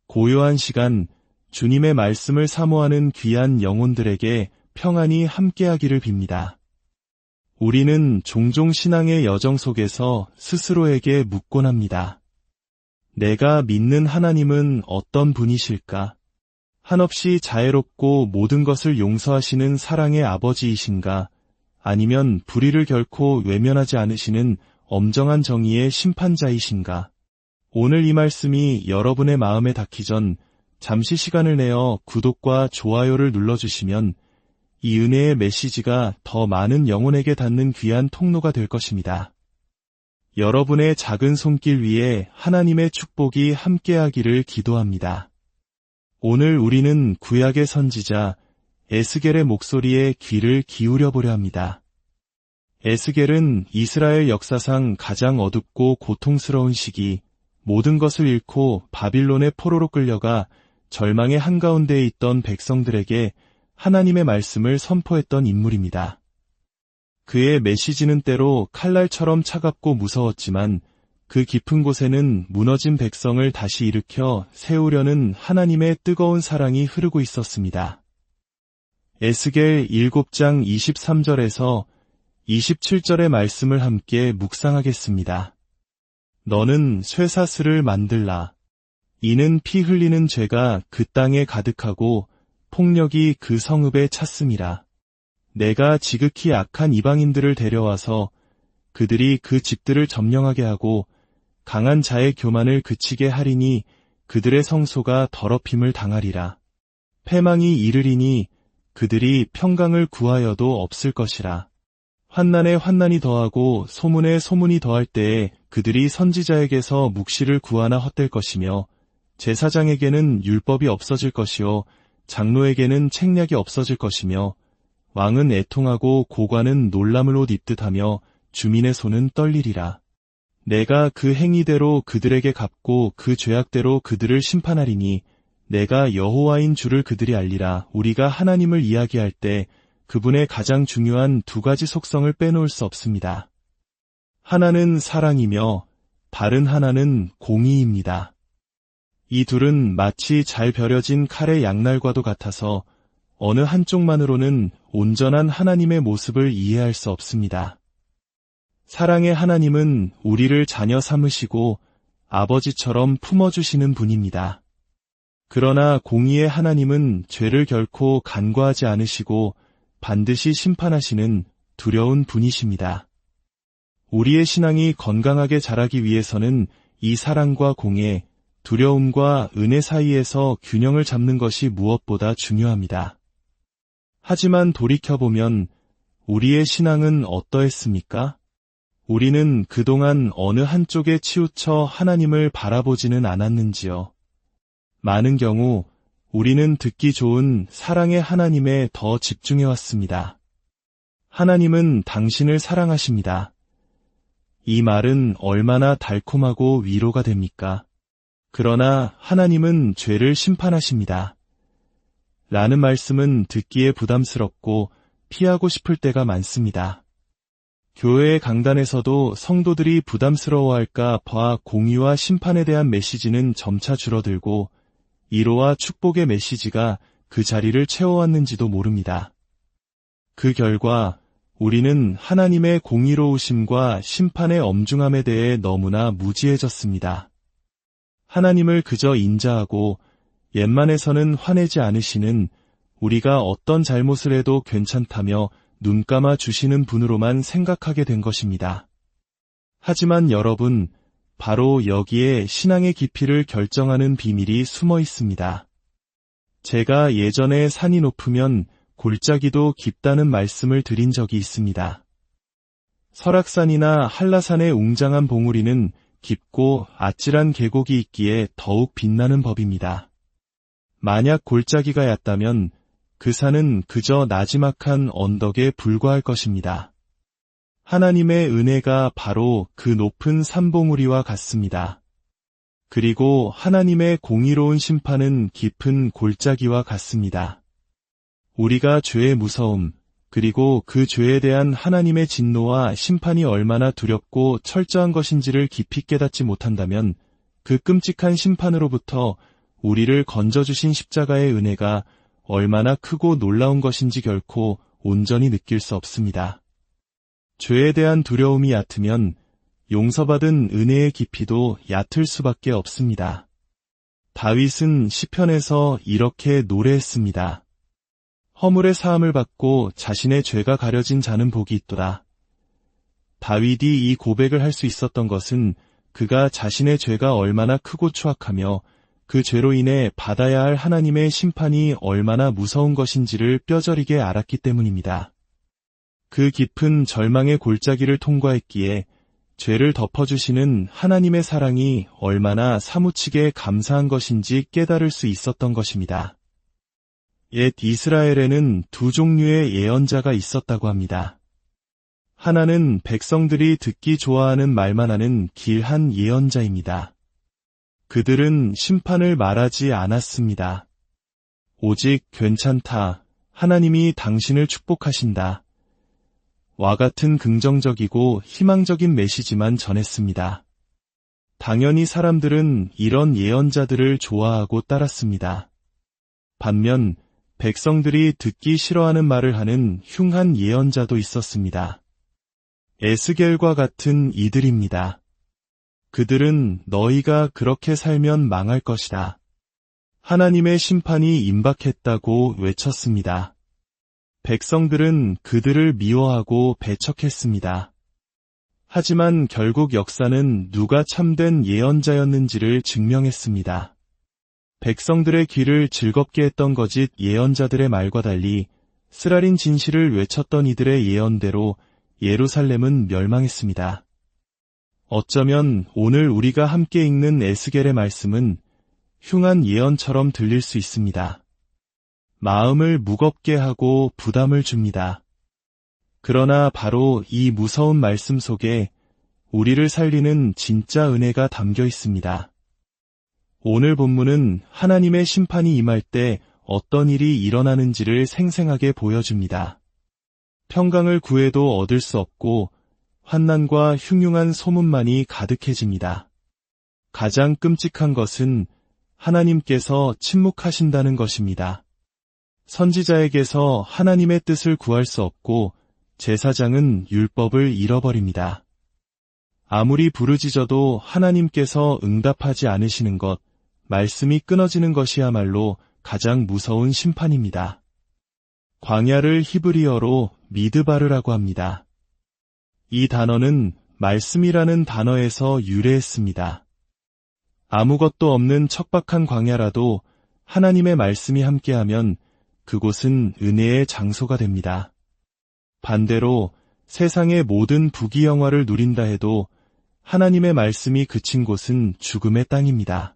고요한 시간, 주님의 말씀을 사모하는 귀한 영혼들에게 평안이 함께하기를 빕니다. 우리는 종종 신앙의 여정 속에서 스스로에게 묻곤 합니다. 내가 믿는 하나님은 어떤 분이실까? 한없이 자애롭고 모든 것을 용서하시는 사랑의 아버지이신가? 아니면 불의를 결코 외면하지 않으시는 엄정한 정의의 심판자이신가? 오늘 이 말씀이 여러분의 마음에 닿기 전 잠시 시간을 내어 구독과 좋아요를 눌러주시면 이 은혜의 메시지가 더 많은 영혼에게 닿는 귀한 통로가 될 것입니다. 여러분의 작은 손길 위에 하나님의 축복이 함께하기를 기도합니다. 오늘 우리는 구약의 선지자 에스겔의 목소리에 귀를 기울여 보려 합니다. 에스겔은 이스라엘 역사상 가장 어둡고 고통스러운 시기, 모든 것을 잃고 바빌론의 포로로 끌려가 절망의 한가운데에 있던 백성들에게 하나님의 말씀을 선포했던 인물입니다. 그의 메시지는 때로 칼날처럼 차갑고 무서웠지만 그 깊은 곳에는 무너진 백성을 다시 일으켜 세우려는 하나님의 뜨거운 사랑이 흐르고 있었습니다. 에스겔 7장 23절에서 27절의 말씀을 함께 묵상하겠습니다. 너는 쇠사슬을 만들라. 이는 피 흘리는 죄가 그 땅에 가득하고 폭력이 그 성읍에 찼음이라. 내가 지극히 악한 이방인들을 데려와서 그들이 그 집들을 점령하게 하고 강한 자의 교만을 그치게 하리니 그들의 성소가 더럽힘을 당하리라. 패망이 이르리니 그들이 평강을 구하여도 없을 것이라. 환난에 환난이 더하고 소문에 소문이 더할 때에 그들이 선지자에게서 묵시를 구하나 헛될 것이며 제사장에게는 율법이 없어질 것이요 장로에게는 책략이 없어질 것이며 왕은 애통하고 고관은 놀람을 옷 입듯 하며 주민의 손은 떨리리라. 내가 그 행위대로 그들에게 갚고 그 죄악대로 그들을 심판하리니 내가 여호와인 줄을 그들이 알리라. 우리가 하나님을 이야기할 때 그분의 가장 중요한 두 가지 속성을 빼놓을 수 없습니다. 하나는 사랑이며 다른 하나는 공의입니다. 이 둘은 마치 잘 벼려진 칼의 양날과도 같아서 어느 한쪽만으로는 온전한 하나님의 모습을 이해할 수 없습니다. 사랑의 하나님은 우리를 자녀 삼으시고 아버지처럼 품어주시는 분입니다. 그러나 공의의 하나님은 죄를 결코 간과하지 않으시고 반드시 심판하시는 두려운 분이십니다. 우리의 신앙이 건강하게 자라기 위해서는 이 사랑과 공의, 두려움과 은혜 사이에서 균형을 잡는 것이 무엇보다 중요합니다. 하지만 돌이켜보면 우리의 신앙은 어떠했습니까? 우리는 그동안 어느 한쪽에 치우쳐 하나님을 바라보지는 않았는지요? 많은 경우 우리는 듣기 좋은 사랑의 하나님에 더 집중해왔습니다. 하나님은 당신을 사랑하십니다. 이 말은 얼마나 달콤하고 위로가 됩니까? 그러나 하나님은 죄를 심판하십니다. 라는 말씀은 듣기에 부담스럽고 피하고 싶을 때가 많습니다. 교회의 강단에서도 성도들이 부담스러워할까 봐 공의와 심판에 대한 메시지는 점차 줄어들고 위로와 축복의 메시지가 그 자리를 채워왔는지도 모릅니다. 그 결과 우리는 하나님의 공의로우심과 심판의 엄중함에 대해 너무나 무지해졌습니다. 하나님을 그저 인자하고 옛만에서는 화내지 않으시는 우리가 어떤 잘못을 해도 괜찮다며 눈 감아 주시는 분으로만 생각하게 된 것입니다. 하지만 여러분, 바로 여기에 신앙의 깊이를 결정하는 비밀이 숨어 있습니다. 제가 예전에 산이 높으면 골짜기도 깊다는 말씀을 드린 적이 있습니다. 설악산이나 한라산의 웅장한 봉우리는 깊고 아찔한 계곡이 있기에 더욱 빛나는 법입니다. 만약 골짜기가 얕다면 그 산은 그저 나지막한 언덕에 불과할 것입니다. 하나님의 은혜가 바로 그 높은 산봉우리와 같습니다. 그리고 하나님의 공의로운 심판은 깊은 골짜기와 같습니다. 우리가 죄의 무서움, 그리고 그 죄에 대한 하나님의 진노와 심판이 얼마나 두렵고 철저한 것인지를 깊이 깨닫지 못한다면 그 끔찍한 심판으로부터 우리를 건져주신 십자가의 은혜가 얼마나 크고 놀라운 것인지 결코 온전히 느낄 수 없습니다. 죄에 대한 두려움이 얕으면 용서받은 은혜의 깊이도 얕을 수밖에 없습니다. 다윗은 시편에서 이렇게 노래했습니다. 허물의 사함을 받고 자신의 죄가 가려진 자는 복이 있도다. 다윗이 이 고백을 할 수 있었던 것은 그가 자신의 죄가 얼마나 크고 추악하며 그 죄로 인해 받아야 할 하나님의 심판이 얼마나 무서운 것인지를 뼈저리게 알았기 때문입니다. 그 깊은 절망의 골짜기를 통과했기에 죄를 덮어주시는 하나님의 사랑이 얼마나 사무치게 감사한 것인지 깨달을 수 있었던 것입니다. 옛 이스라엘에는 두 종류의 예언자가 있었다고 합니다. 하나는 백성들이 듣기 좋아하는 말만 하는 길한 예언자입니다. 그들은 심판을 말하지 않았습니다. 오직 괜찮다, 하나님이 당신을 축복하신다. 와 같은 긍정적이고 희망적인 메시지만 전했습니다. 당연히 사람들은 이런 예언자들을 좋아하고 따랐습니다. 반면 백성들이 듣기 싫어하는 말을 하는 흉한 예언자도 있었습니다. 에스겔과 같은 이들입니다. 그들은 너희가 그렇게 살면 망할 것이다. 하나님의 심판이 임박했다고 외쳤습니다. 백성들은 그들을 미워하고 배척했습니다. 하지만 결국 역사는 누가 참된 예언자였는지를 증명했습니다. 백성들의 귀를 즐겁게 했던 거짓 예언자들의 말과 달리 쓰라린 진실을 외쳤던 이들의 예언대로 예루살렘은 멸망했습니다. 어쩌면 오늘 우리가 함께 읽는 에스겔의 말씀은 흉한 예언처럼 들릴 수 있습니다. 마음을 무겁게 하고 부담을 줍니다. 그러나 바로 이 무서운 말씀 속에 우리를 살리는 진짜 은혜가 담겨 있습니다. 오늘 본문은 하나님의 심판이 임할 때 어떤 일이 일어나는지를 생생하게 보여줍니다. 평강을 구해도 얻을 수 없고 환난과 흉흉한 소문만이 가득해집니다. 가장 끔찍한 것은 하나님께서 침묵하신다는 것입니다. 선지자에게서 하나님의 뜻을 구할 수 없고 제사장은 율법을 잃어버립니다. 아무리 부르짖어도 하나님께서 응답하지 않으시는 것, 말씀이 끊어지는 것이야말로 가장 무서운 심판입니다. 광야를 히브리어로 미드바르라고 합니다. 이 단어는 말씀이라는 단어에서 유래했습니다. 아무것도 없는 척박한 광야라도 하나님의 말씀이 함께하면 그곳은 은혜의 장소가 됩니다. 반대로 세상의 모든 부귀영화를 누린다 해도 하나님의 말씀이 그친 곳은 죽음의 땅입니다.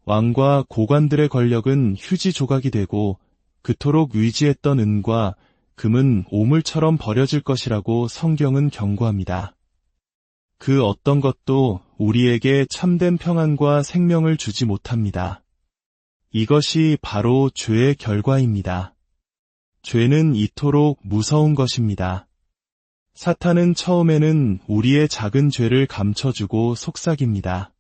왕과 고관들의 권력은 휴지 조각이 되고 그토록 의지했던 은과 금은 오물처럼 버려질 것이라고 성경은 경고합니다. 그 어떤 것도 우리에게 참된 평안과 생명을 주지 못합니다. 이것이 바로 죄의 결과입니다. 죄는 이토록 무서운 것입니다. 사탄은 처음에는 우리의 작은 죄를 감춰주고 속삭입니다.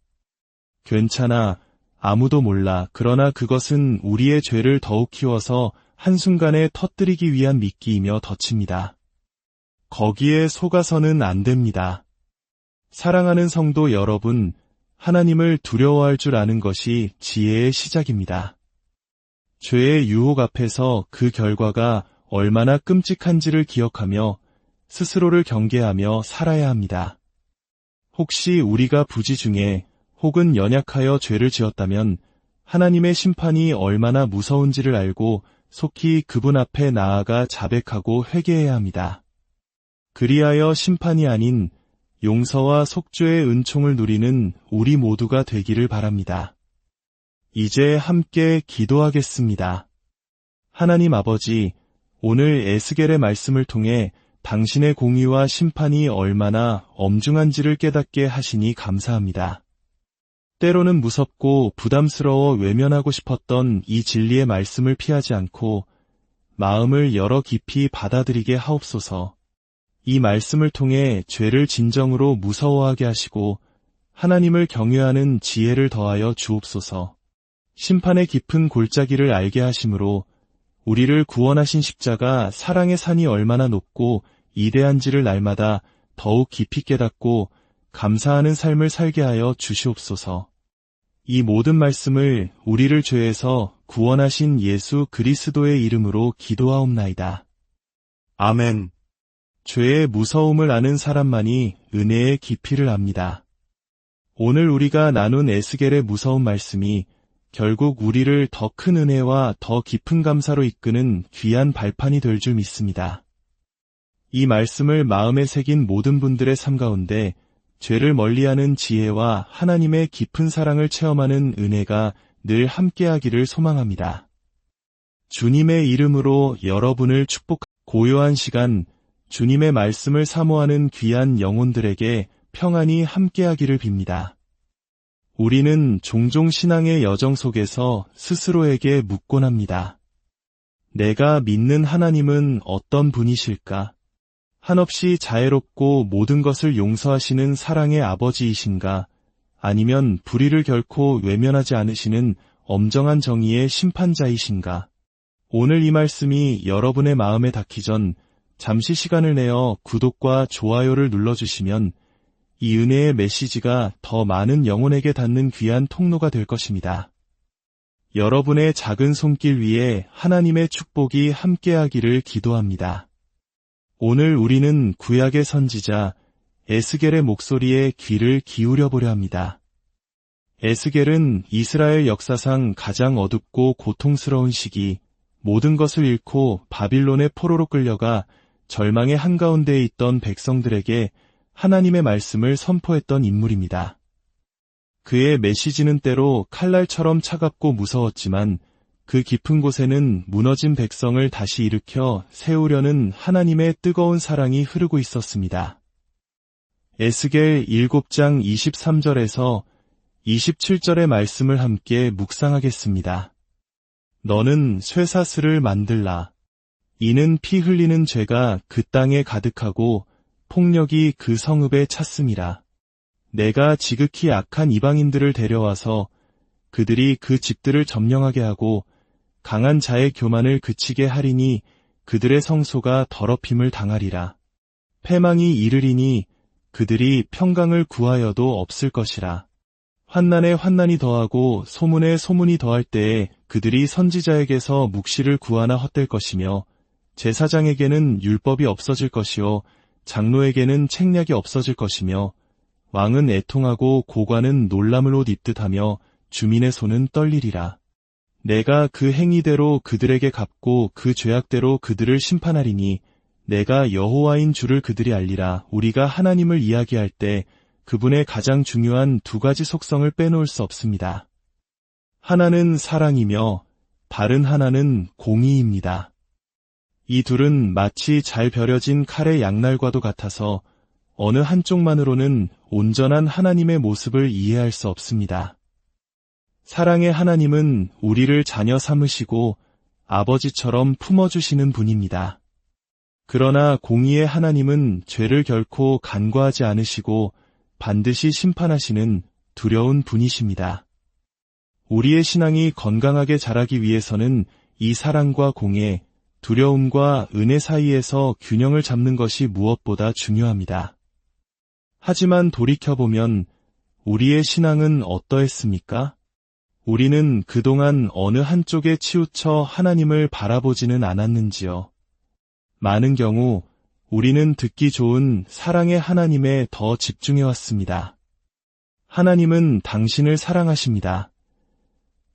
괜찮아, 아무도 몰라. 그러나 그것은 우리의 죄를 더욱 키워서 한순간에 터뜨리기 위한 미끼이며 덫입니다. 거기에 속아서는 안 됩니다. 사랑하는 성도 여러분, 하나님을 두려워할 줄 아는 것이 지혜의 시작입니다. 죄의 유혹 앞에서 그 결과가 얼마나 끔찍한지를 기억하며 스스로를 경계하며 살아야 합니다. 혹시 우리가 부지 중에 혹은 연약하여 죄를 지었다면 하나님의 심판이 얼마나 무서운지를 알고 속히 그분 앞에 나아가 자백하고 회개해야 합니다. 그리하여 심판이 아닌 용서와 속죄의 은총을 누리는 우리 모두가 되기를 바랍니다. 이제 함께 기도하겠습니다. 하나님 아버지, 오늘 에스겔의 말씀을 통해 당신의 공의와 심판이 얼마나 엄중한지를 깨닫게 하시니 감사합니다. 때로는 무섭고 부담스러워 외면하고 싶었던 이 진리의 말씀을 피하지 않고 마음을 열어 깊이 받아들이게 하옵소서. 이 말씀을 통해 죄를 진정으로 무서워하게 하시고 하나님을 경외하는 지혜를 더하여 주옵소서. 심판의 깊은 골짜기를 알게 하심으로 우리를 구원하신 십자가 사랑의 산이 얼마나 높고 이대한지를 날마다 더욱 깊이 깨닫고 감사하는 삶을 살게 하여 주시옵소서. 이 모든 말씀을 우리를 죄에서 구원하신 예수 그리스도의 이름으로 기도하옵나이다. 아멘. 죄의 무서움을 아는 사람만이 은혜의 깊이를 압니다. 오늘 우리가 나눈 에스겔의 무서운 말씀이 결국 우리를 더 큰 은혜와 더 깊은 감사로 이끄는 귀한 발판이 될 줄 믿습니다. 이 말씀을 마음에 새긴 모든 분들의 삶 가운데 죄를 멀리하는 지혜와 하나님의 깊은 사랑을 체험하는 은혜가 늘 함께하기를 소망합니다. 주님의 이름으로 여러분을 고요한 시간 주님의 말씀을 사모하는 귀한 영혼들에게 평안이 함께하기를 빕니다. 우리는 종종 신앙의 여정 속에서 스스로에게 묻곤 합니다. 내가 믿는 하나님은 어떤 분이실까? 한없이 자애롭고 모든 것을 용서하시는 사랑의 아버지이신가? 아니면 불의를 결코 외면하지 않으시는 엄정한 정의의 심판자이신가? 오늘 이 말씀이 여러분의 마음에 닿기 전 잠시 시간을 내어 구독과 좋아요를 눌러주시면 이 은혜의 메시지가 더 많은 영혼에게 닿는 귀한 통로가 될 것입니다. 여러분의 작은 손길 위에 하나님의 축복이 함께하기를 기도합니다. 오늘 우리는 구약의 선지자 에스겔의 목소리에 귀를 기울여 보려 합니다. 에스겔은 이스라엘 역사상 가장 어둡고 고통스러운 시기, 모든 것을 잃고 바빌론의 포로로 끌려가 절망의 한가운데에 있던 백성들에게 하나님의 말씀을 선포했던 인물입니다. 그의 메시지는 때로 칼날처럼 차갑고 무서웠지만 그 깊은 곳에는 무너진 백성을 다시 일으켜 세우려는 하나님의 뜨거운 사랑이 흐르고 있었습니다. 에스겔 7장 23절에서 27절의 말씀을 함께 묵상하겠습니다. 너는 쇠사슬을 만들라. 이는 피 흘리는 죄가 그 땅에 가득하고 폭력이 그 성읍에 찼음이라. 내가 지극히 악한 이방인들을 데려와서 그들이 그 집들을 점령하게 하고 강한 자의 교만을 그치게 하리니 그들의 성소가 더럽힘을 당하리라. 패망이 이르리니 그들이 평강을 구하여도 없을 것이라. 환난에 환난이 더하고 소문에 소문이 더할 때에 그들이 선지자에게서 묵시를 구하나 헛될 것이며 제사장에게는 율법이 없어질 것이요 장로에게는 책략이 없어질 것이며 왕은 애통하고 고관은 놀람을 옷 입듯 하며 주민의 손은 떨리리라. 내가 그 행위대로 그들에게 갚고 그 죄악대로 그들을 심판하리니 내가 여호와인 줄을 그들이 알리라. 우리가 하나님을 이야기할 때 그분의 가장 중요한 두 가지 속성을 빼놓을 수 없습니다. 하나는 사랑이며 다른 하나는 공의입니다. 이 둘은 마치 잘 벼려진 칼의 양날과도 같아서 어느 한쪽만으로는 온전한 하나님의 모습을 이해할 수 없습니다. 사랑의 하나님은 우리를 자녀 삼으시고 아버지처럼 품어주시는 분입니다. 그러나 공의의 하나님은 죄를 결코 간과하지 않으시고 반드시 심판하시는 두려운 분이십니다. 우리의 신앙이 건강하게 자라기 위해서는 이 사랑과 공의, 두려움과 은혜 사이에서 균형을 잡는 것이 무엇보다 중요합니다. 하지만 돌이켜보면 우리의 신앙은 어떠했습니까? 우리는 그동안 어느 한쪽에 치우쳐 하나님을 바라보지는 않았는지요? 많은 경우 우리는 듣기 좋은 사랑의 하나님에 더 집중해왔습니다. 하나님은 당신을 사랑하십니다.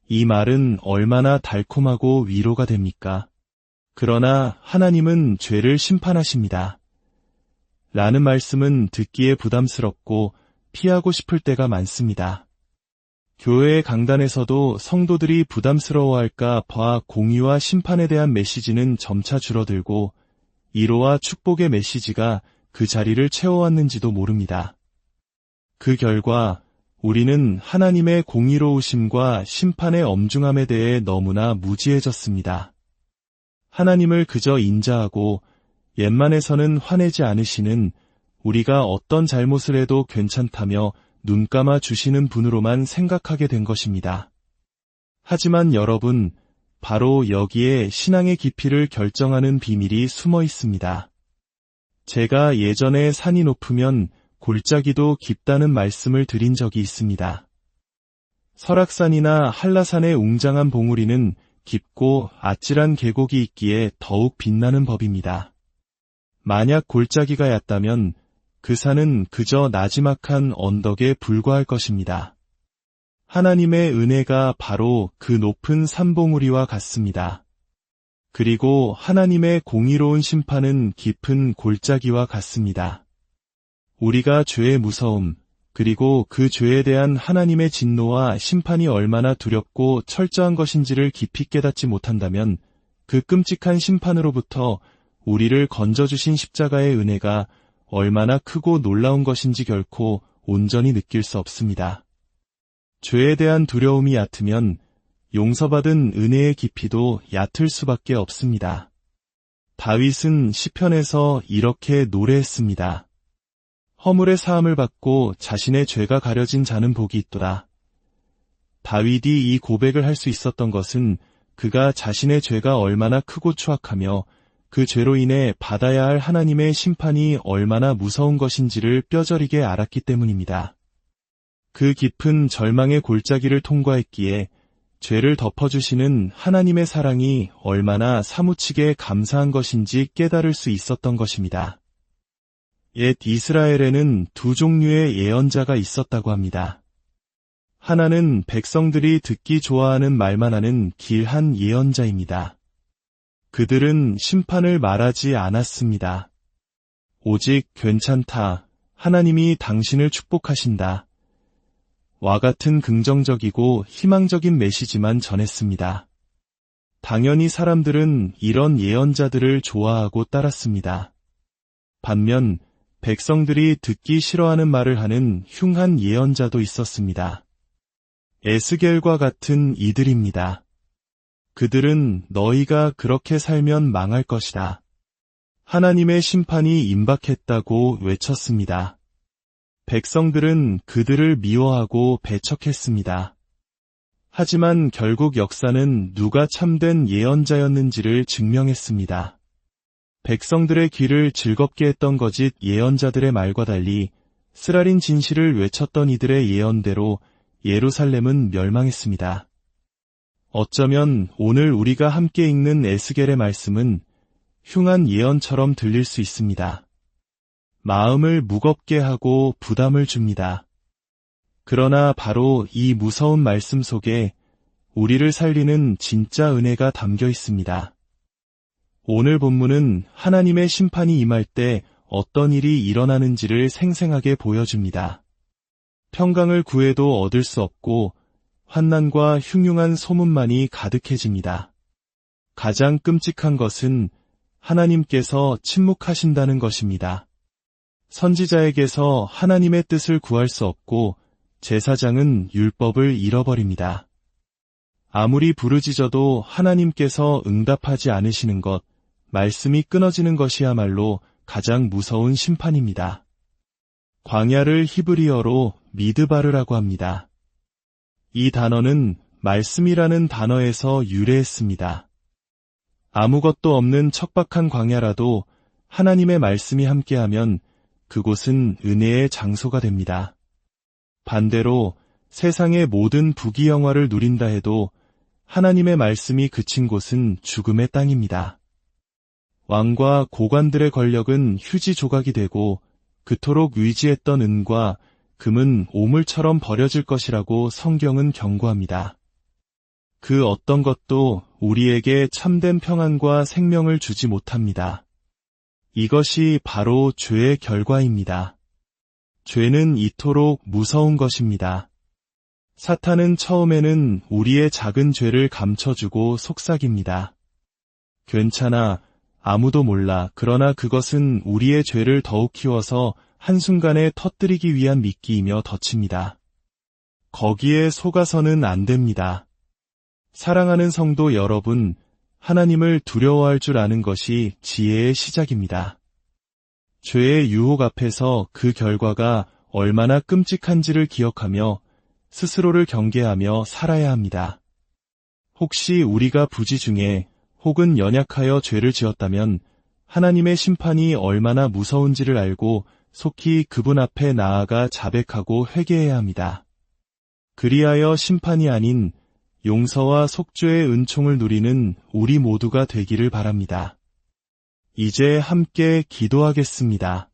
이 말은 얼마나 달콤하고 위로가 됩니까? 그러나 하나님은 죄를 심판하십니다. 라는 말씀은 듣기에 부담스럽고 피하고 싶을 때가 많습니다. 교회의 강단에서도 성도들이 부담스러워할까 봐 공의와 심판에 대한 메시지는 점차 줄어들고 위로와 축복의 메시지가 그 자리를 채워왔는지도 모릅니다. 그 결과 우리는 하나님의 공의로우심과 심판의 엄중함에 대해 너무나 무지해졌습니다. 하나님을 그저 인자하고 옛만에서는 화내지 않으시는 우리가 어떤 잘못을 해도 괜찮다며 눈 감아 주시는 분으로만 생각하게 된 것입니다. 하지만 여러분, 바로 여기에 신앙의 깊이를 결정하는 비밀이 숨어 있습니다. 제가 예전에 산이 높으면 골짜기도 깊다는 말씀을 드린 적이 있습니다. 설악산이나 한라산의 웅장한 봉우리는 깊고 아찔한 계곡이 있기에 더욱 빛나는 법입니다. 만약 골짜기가 얕다면 그 산은 그저 나지막한 언덕에 불과할 것입니다. 하나님의 은혜가 바로 그 높은 산봉우리와 같습니다. 그리고 하나님의 공의로운 심판은 깊은 골짜기와 같습니다. 우리가 죄의 무서움, 그리고 그 죄에 대한 하나님의 진노와 심판이 얼마나 두렵고 철저한 것인지를 깊이 깨닫지 못한다면 그 끔찍한 심판으로부터 우리를 건져주신 십자가의 은혜가 얼마나 크고 놀라운 것인지 결코 온전히 느낄 수 없습니다. 죄에 대한 두려움이 얕으면 용서받은 은혜의 깊이도 얕을 수밖에 없습니다. 다윗은 시편에서 이렇게 노래했습니다. 허물의 사함을 받고 자신의 죄가 가려진 자는 복이 있도다. 다윗이 이 고백을 할 수 있었던 것은 그가 자신의 죄가 얼마나 크고 추악하며 그 죄로 인해 받아야 할 하나님의 심판이 얼마나 무서운 것인지를 뼈저리게 알았기 때문입니다. 그 깊은 절망의 골짜기를 통과했기에 죄를 덮어주시는 하나님의 사랑이 얼마나 사무치게 감사한 것인지 깨달을 수 있었던 것입니다. 옛 이스라엘에는 두 종류의 예언자가 있었다고 합니다. 하나는 백성들이 듣기 좋아하는 말만 하는 길한 예언자입니다. 그들은 심판을 말하지 않았습니다. 오직 괜찮다, 하나님이 당신을 축복하신다. 와 같은 긍정적이고 희망적인 메시지만 전했습니다. 당연히 사람들은 이런 예언자들을 좋아하고 따랐습니다. 반면 백성들이 듣기 싫어하는 말을 하는 흉한 예언자도 있었습니다. 에스겔과 같은 이들입니다. 그들은 너희가 그렇게 살면 망할 것이다. 하나님의 심판이 임박했다고 외쳤습니다. 백성들은 그들을 미워하고 배척했습니다. 하지만 결국 역사는 누가 참된 예언자였는지를 증명했습니다. 백성들의 귀를 즐겁게 했던 거짓 예언자들의 말과 달리 쓰라린 진실을 외쳤던 이들의 예언대로 예루살렘은 멸망했습니다. 어쩌면 오늘 우리가 함께 읽는 에스겔의 말씀은 흉한 예언처럼 들릴 수 있습니다. 마음을 무겁게 하고 부담을 줍니다. 그러나 바로 이 무서운 말씀 속에 우리를 살리는 진짜 은혜가 담겨 있습니다. 오늘 본문은 하나님의 심판이 임할 때 어떤 일이 일어나는지를 생생하게 보여줍니다. 평강을 구해도 얻을 수 없고 환난과 흉흉한 소문만이 가득해집니다. 가장 끔찍한 것은 하나님께서 침묵하신다는 것입니다. 선지자에게서 하나님의 뜻을 구할 수 없고 제사장은 율법을 잃어버립니다. 아무리 부르짖어도 하나님께서 응답하지 않으시는 것, 말씀이 끊어지는 것이야말로 가장 무서운 심판입니다. 광야를 히브리어로 미드바르라고 합니다. 이 단어는 말씀이라는 단어에서 유래했습니다. 아무것도 없는 척박한 광야라도 하나님의 말씀이 함께하면 그곳은 은혜의 장소가 됩니다. 반대로 세상의 모든 부귀영화를 누린다 해도 하나님의 말씀이 그친 곳은 죽음의 땅입니다. 왕과 고관들의 권력은 휴지 조각이 되고 그토록 의지했던 은과 금은 오물처럼 버려질 것이라고 성경은 경고합니다. 그 어떤 것도 우리에게 참된 평안과 생명을 주지 못합니다. 이것이 바로 죄의 결과입니다. 죄는 이토록 무서운 것입니다. 사탄은 처음에는 우리의 작은 죄를 감춰주고 속삭입니다. 괜찮아, 아무도 몰라. 그러나 그것은 우리의 죄를 더욱 키워서 한순간에 터뜨리기 위한 미끼이며 덫입니다. 거기에 속아서는 안 됩니다. 사랑하는 성도 여러분, 하나님을 두려워할 줄 아는 것이 지혜의 시작입니다. 죄의 유혹 앞에서 그 결과가 얼마나 끔찍한지를 기억하며 스스로를 경계하며 살아야 합니다. 혹시 우리가 부지 중에 혹은 연약하여 죄를 지었다면 하나님의 심판이 얼마나 무서운지를 알고 속히 그분 앞에 나아가 자백하고 회개해야 합니다. 그리하여 심판이 아닌 용서와 속죄의 은총을 누리는 우리 모두가 되기를 바랍니다. 이제 함께 기도하겠습니다.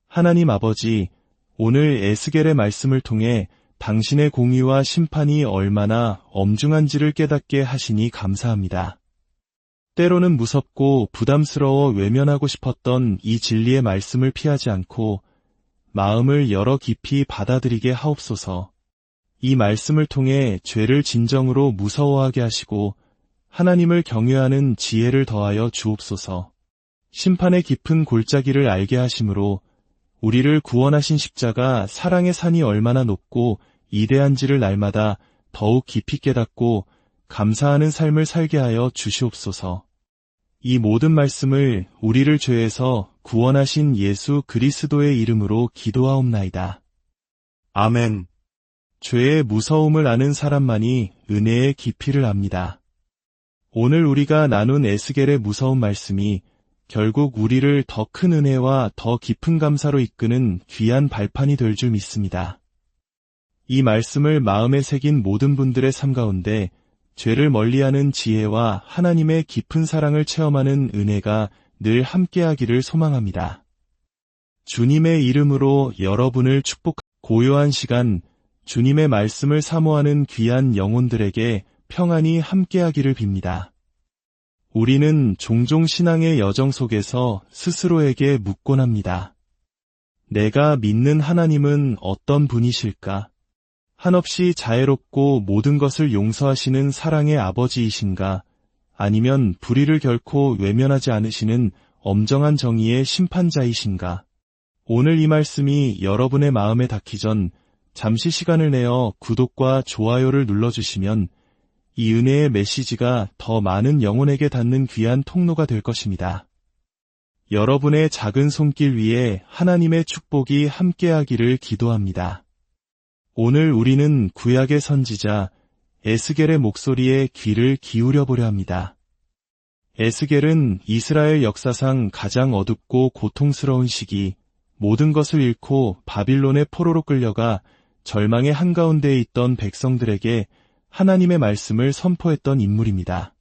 하나님 아버지, 오늘 에스겔의 말씀을 통해 당신의 공의와 심판이 얼마나 엄중한지를 깨닫게 하시니 감사합니다. 때로는 무섭고 부담스러워 외면하고 싶었던 이 진리의 말씀을 피하지 않고 마음을 열어 깊이 받아들이게 하옵소서. 이 말씀을 통해 죄를 진정으로 무서워하게 하시고 하나님을 경외하는 지혜를 더하여 주옵소서. 심판의 깊은 골짜기를 알게 하심으로 우리를 구원하신 십자가 사랑의 산이 얼마나 높고 이대한지를 날마다 더욱 깊이 깨닫고 감사하는 삶을 살게 하여 주시옵소서. 이 모든 말씀을 우리를 죄에서 구원하신 예수 그리스도의 이름으로 기도하옵나이다. 아멘. 죄의 무서움을 아는 사람만이 은혜의 깊이를 압니다. 오늘 우리가 나눈 에스겔의 무서운 말씀이 결국 우리를 더 큰 은혜와 더 깊은 감사로 이끄는 귀한 발판이 될 줄 믿습니다. 이 말씀을 마음에 새긴 모든 분들의 삶 가운데 죄를 멀리하는 지혜와 하나님의 깊은 사랑을 체험하는 은혜가 늘 함께하기를 소망합니다. 주님의 이름으로 여러분을 고요한 시간 주님의 말씀을 사모하는 귀한 영혼들에게 평안이 함께하기를 빕니다. 우리는 종종 신앙의 여정 속에서 스스로에게 묻곤 합니다. 내가 믿는 하나님은 어떤 분이실까? 한없이 자애롭고 모든 것을 용서하시는 사랑의 아버지이신가? 아니면 불의를 결코 외면하지 않으시는 엄정한 정의의 심판자이신가? 오늘 이 말씀이 여러분의 마음에 닿기 전 잠시 시간을 내어 구독과 좋아요를 눌러주시면 이 은혜의 메시지가 더 많은 영혼에게 닿는 귀한 통로가 될 것입니다. 여러분의 작은 손길 위에 하나님의 축복이 함께하기를 기도합니다. 오늘 우리는 구약의 선지자 에스겔의 목소리에 귀를 기울여 보려 합니다. 에스겔은 이스라엘 역사상 가장 어둡고 고통스러운 시기, 모든 것을 잃고 바빌론의 포로로 끌려가 절망의 한가운데에 있던 백성들에게 하나님의 말씀을 선포했던 인물입니다.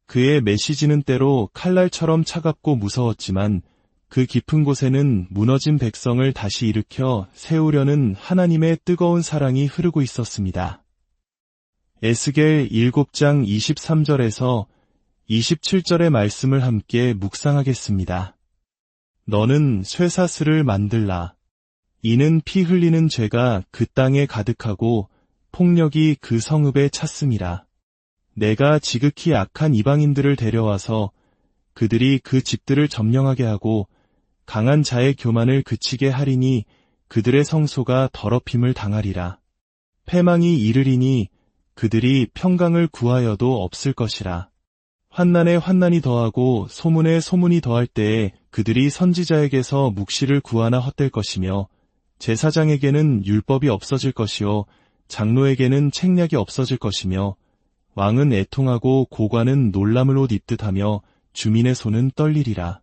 그의 메시지는 때로 칼날처럼 차갑고 무서웠지만 그 깊은 곳에는 무너진 백성을 다시 일으켜 세우려는 하나님의 뜨거운 사랑이 흐르고 있었습니다. 에스겔 7장 23절에서 27절의 말씀을 함께 묵상하겠습니다. 너는 쇠사슬을 만들라. 이는 피 흘리는 죄가 그 땅에 가득하고 폭력이 그 성읍에 찼음이라. 내가 지극히 악한 이방인들을 데려와서 그들이 그 집들을 점령하게 하고 강한 자의 교만을 그치게 하리니 그들의 성소가 더럽힘을 당하리라. 패망이 이르리니 그들이 평강을 구하여도 없을 것이라. 환난에 환난이 더하고 소문에 소문이 더할 때에 그들이 선지자에게서 묵시를 구하나 헛될 것이며 제사장에게는 율법이 없어질 것이요 장로에게는 책략이 없어질 것이며 왕은 애통하고 고관은 놀람을 옷 입듯하며 주민의 손은 떨리리라.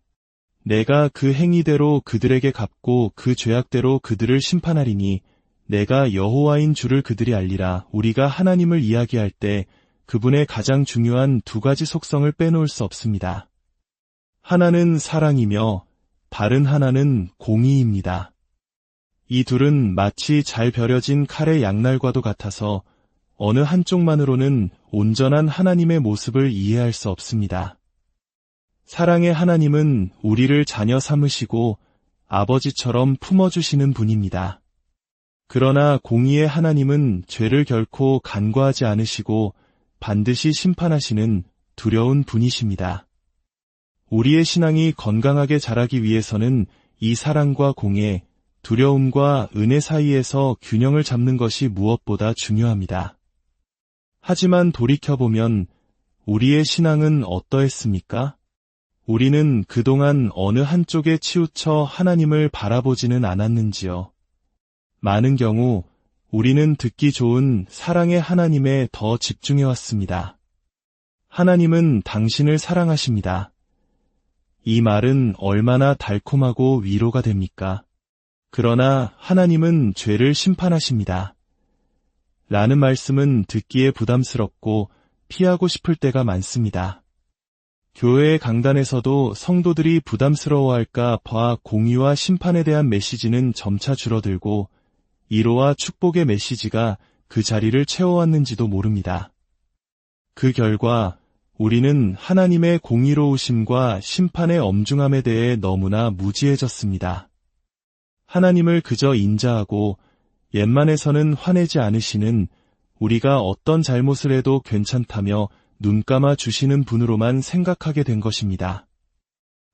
내가 그 행위대로 그들에게 갚고 그 죄악대로 그들을 심판하리니 내가 여호와인 줄을 그들이 알리라. 우리가 하나님을 이야기할 때 그분의 가장 중요한 두 가지 속성을 빼놓을 수 없습니다. 하나는 사랑이며 다른 하나는 공의입니다. 이 둘은 마치 잘 벼려진 칼의 양날과도 같아서 어느 한쪽만으로는 온전한 하나님의 모습을 이해할 수 없습니다. 사랑의 하나님은 우리를 자녀 삼으시고 아버지처럼 품어주시는 분입니다. 그러나 공의의 하나님은 죄를 결코 간과하지 않으시고 반드시 심판하시는 두려운 분이십니다. 우리의 신앙이 건강하게 자라기 위해서는 이 사랑과 공의, 두려움과 은혜 사이에서 균형을 잡는 것이 무엇보다 중요합니다. 하지만 돌이켜보면 우리의 신앙은 어떠했습니까? 우리는 그동안 어느 한쪽에 치우쳐 하나님을 바라보지는 않았는지요? 많은 경우 우리는 듣기 좋은 사랑의 하나님에 더 집중해왔습니다. 하나님은 당신을 사랑하십니다. 이 말은 얼마나 달콤하고 위로가 됩니까? 그러나 하나님은 죄를 심판하십니다. 라는 말씀은 듣기에 부담스럽고 피하고 싶을 때가 많습니다. 교회의 강단에서도 성도들이 부담스러워할까 봐 공의와 심판에 대한 메시지는 점차 줄어들고 위로와 축복의 메시지가 그 자리를 채워왔는지도 모릅니다. 그 결과 우리는 하나님의 공의로우심과 심판의 엄중함에 대해 너무나 무지해졌습니다. 하나님을 그저 인자하고 옛만에서는 화내지 않으시는, 우리가 어떤 잘못을 해도 괜찮다며 눈 감아 주시는 분으로만 생각하게 된 것입니다.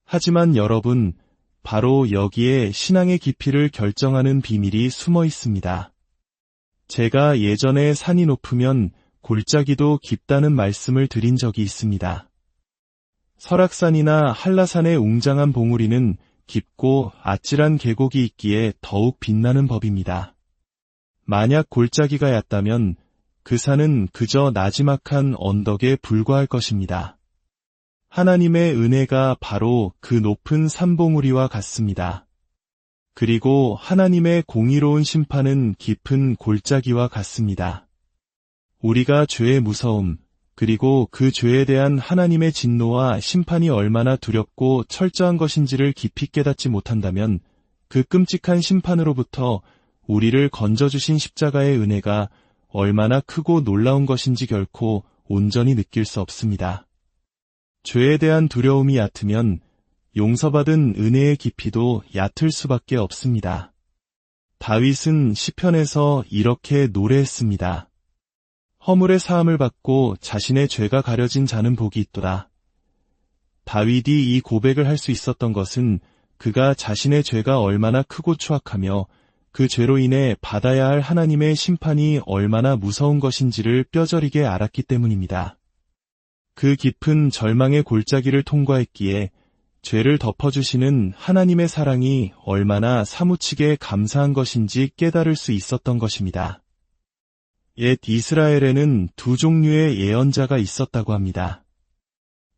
하지만 여러분, 바로 여기에 신앙의 깊이를 결정하는 비밀이 숨어 있습니다. 제가 예전에 산이 높으면 골짜기도 깊다는 말씀을 드린 적이 있습니다. 설악산이나 한라산의 웅장한 봉우리는 깊고 아찔한 계곡이 있기에 더욱 빛나는 법입니다. 만약 골짜기가 얕다면 그 산은 그저 나지막한 언덕에 불과할 것입니다. 하나님의 은혜가 바로 그 높은 산봉우리와 같습니다. 그리고 하나님의 공의로운 심판은 깊은 골짜기와 같습니다. 우리가 죄의 무서움, 그리고 그 죄에 대한 하나님의 진노와 심판이 얼마나 두렵고 철저한 것인지를 깊이 깨닫지 못한다면 그 끔찍한 심판으로부터 우리를 건져주신 십자가의 은혜가 얼마나 크고 놀라운 것인지 결코 온전히 느낄 수 없습니다. 죄에 대한 두려움이 얕으면 용서받은 은혜의 깊이도 얕을 수밖에 없습니다. 다윗은 시편에서 이렇게 노래했습니다. 허물의 사함을 받고 자신의 죄가 가려진 자는 복이 있도다. 다윗이 이 고백을 할 수 있었던 것은 그가 자신의 죄가 얼마나 크고 추악하며 그 죄로 인해 받아야 할 하나님의 심판이 얼마나 무서운 것인지를 뼈저리게 알았기 때문입니다. 그 깊은 절망의 골짜기를 통과했기에 죄를 덮어주시는 하나님의 사랑이 얼마나 사무치게 감사한 것인지 깨달을 수 있었던 것입니다. 옛 이스라엘에는 두 종류의 예언자가 있었다고 합니다.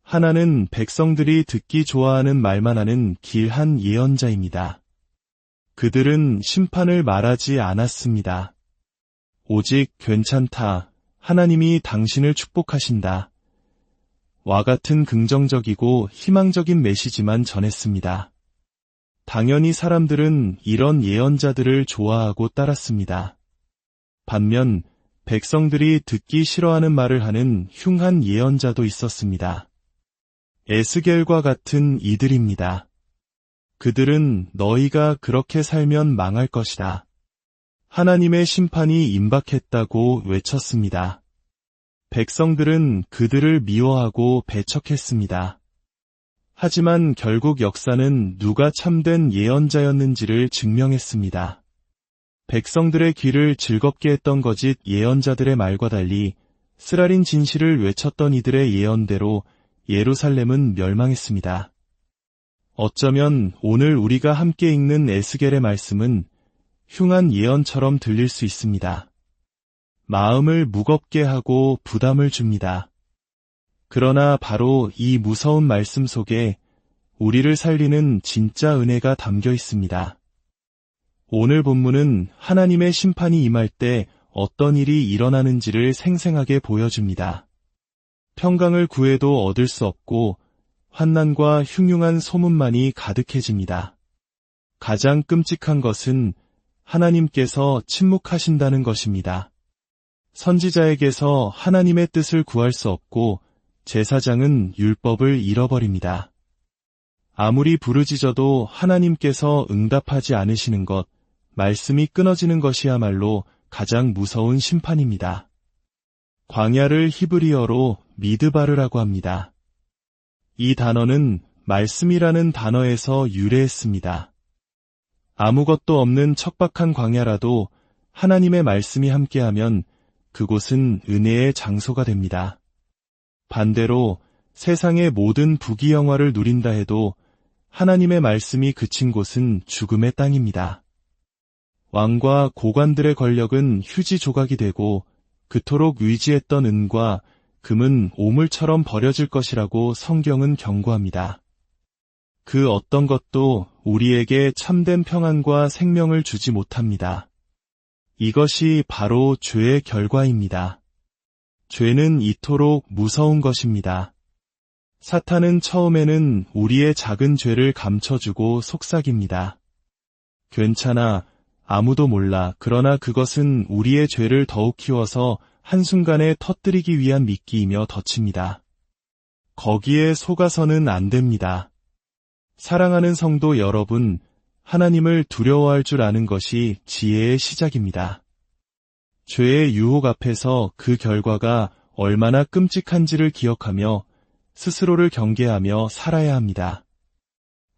하나는 백성들이 듣기 좋아하는 말만 하는 길한 예언자입니다. 그들은 심판을 말하지 않았습니다. 오직 괜찮다, 하나님이 당신을 축복하신다. 와 같은 긍정적이고 희망적인 메시지만 전했습니다. 당연히 사람들은 이런 예언자들을 좋아하고 따랐습니다. 반면 백성들이 듣기 싫어하는 말을 하는 흉한 예언자도 있었습니다. 에스겔과 같은 이들입니다. 그들은 너희가 그렇게 살면 망할 것이다. 하나님의 심판이 임박했다고 외쳤습니다. 백성들은 그들을 미워하고 배척했습니다. 하지만 결국 역사는 누가 참된 예언자였는지를 증명했습니다. 백성들의 귀를 즐겁게 했던 거짓 예언자들의 말과 달리 쓰라린 진실을 외쳤던 이들의 예언대로 예루살렘은 멸망했습니다. 어쩌면 오늘 우리가 함께 읽는 에스겔의 말씀은 흉한 예언처럼 들릴 수 있습니다. 마음을 무겁게 하고 부담을 줍니다. 그러나 바로 이 무서운 말씀 속에 우리를 살리는 진짜 은혜가 담겨 있습니다. 오늘 본문은 하나님의 심판이 임할 때 어떤 일이 일어나는지를 생생하게 보여줍니다. 평강을 구해도 얻을 수 없고 환난과 흉흉한 소문만이 가득해집니다. 가장 끔찍한 것은 하나님께서 침묵하신다는 것입니다. 선지자에게서 하나님의 뜻을 구할 수 없고 제사장은 율법을 잃어버립니다. 아무리 부르짖어도 하나님께서 응답하지 않으시는 것, 말씀이 끊어지는 것이야말로 가장 무서운 심판입니다. 광야를 히브리어로 미드바르라고 합니다. 이 단어는 말씀이라는 단어에서 유래했습니다. 아무것도 없는 척박한 광야라도 하나님의 말씀이 함께하면 그곳은 은혜의 장소가 됩니다. 반대로 세상의 모든 부귀영화를 누린다 해도 하나님의 말씀이 그친 곳은 죽음의 땅입니다. 왕과 고관들의 권력은 휴지 조각이 되고 그토록 위지했던 은과 금은 오물처럼 버려질 것이라고 성경은 경고합니다. 그 어떤 것도 우리에게 참된 평안과 생명을 주지 못합니다. 이것이 바로 죄의 결과입니다. 죄는 이토록 무서운 것입니다. 사탄은 처음에는 우리의 작은 죄를 감춰주고 속삭입니다. 괜찮아, 아무도 몰라. 그러나 그것은 우리의 죄를 더욱 키워서 한순간에 터뜨리기 위한 미끼이며 덫입니다. 거기에 속아서는 안 됩니다. 사랑하는 성도 여러분, 하나님을 두려워할 줄 아는 것이 지혜의 시작입니다. 죄의 유혹 앞에서 그 결과가 얼마나 끔찍한지를 기억하며 스스로를 경계하며 살아야 합니다.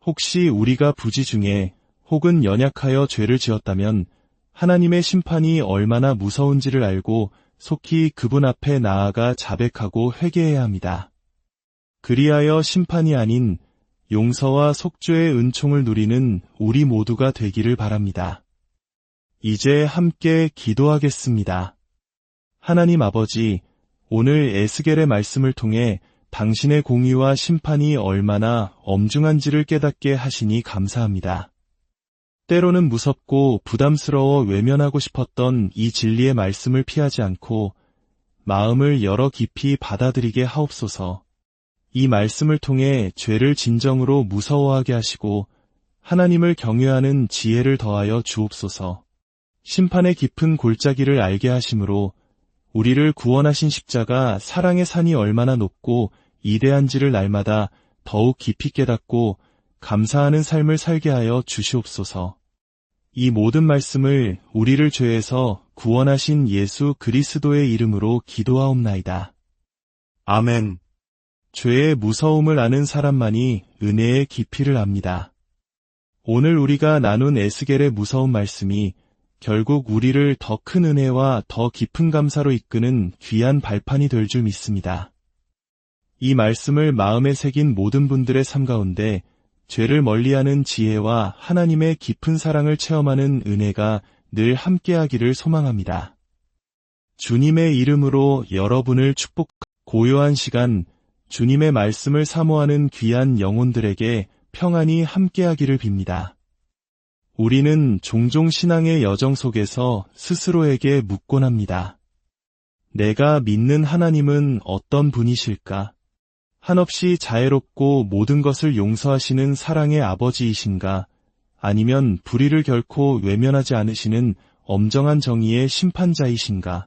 혹시 우리가 부지 중에 혹은 연약하여 죄를 지었다면 하나님의 심판이 얼마나 무서운지를 알고 속히 그분 앞에 나아가 자백하고 회개해야 합니다. 그리하여 심판이 아닌 용서와 속죄의 은총을 누리는 우리 모두가 되기를 바랍니다. 이제 함께 기도하겠습니다. 하나님 아버지, 오늘 에스겔의 말씀을 통해 당신의 공의와 심판이 얼마나 엄중한지를 깨닫게 하시니 감사합니다. 때로는 무섭고 부담스러워 외면하고 싶었던 이 진리의 말씀을 피하지 않고 마음을 열어 깊이 받아들이게 하옵소서. 이 말씀을 통해 죄를 진정으로 무서워하게 하시고 하나님을 경외하는 지혜를 더하여 주옵소서. 심판의 깊은 골짜기를 알게 하심으로 우리를 구원하신 십자가 사랑의 산이 얼마나 높고 이대한지를 날마다 더욱 깊이 깨닫고 감사하는 삶을 살게 하여 주시옵소서. 이 모든 말씀을 우리를 죄에서 구원하신 예수 그리스도의 이름으로 기도하옵나이다. 아멘. 죄의 무서움을 아는 사람만이 은혜의 깊이를 압니다. 오늘 우리가 나눈 에스겔의 무서운 말씀이 결국 우리를 더 큰 은혜와 더 깊은 감사로 이끄는 귀한 발판이 될 줄 믿습니다. 이 말씀을 마음에 새긴 모든 분들의 삶 가운데 죄를 멀리하는 지혜와 하나님의 깊은 사랑을 체험하는 은혜가 늘 함께하기를 소망합니다. 주님의 이름으로 여러분을 고요한 시간 주님의 말씀을 사모하는 귀한 영혼들에게 평안이 함께하기를 빕니다. 우리는 종종 신앙의 여정 속에서 스스로에게 묻곤 합니다. 내가 믿는 하나님은 어떤 분이실까? 한없이 자애롭고 모든 것을 용서하시는 사랑의 아버지이신가? 아니면 불의를 결코 외면하지 않으시는 엄정한 정의의 심판자이신가?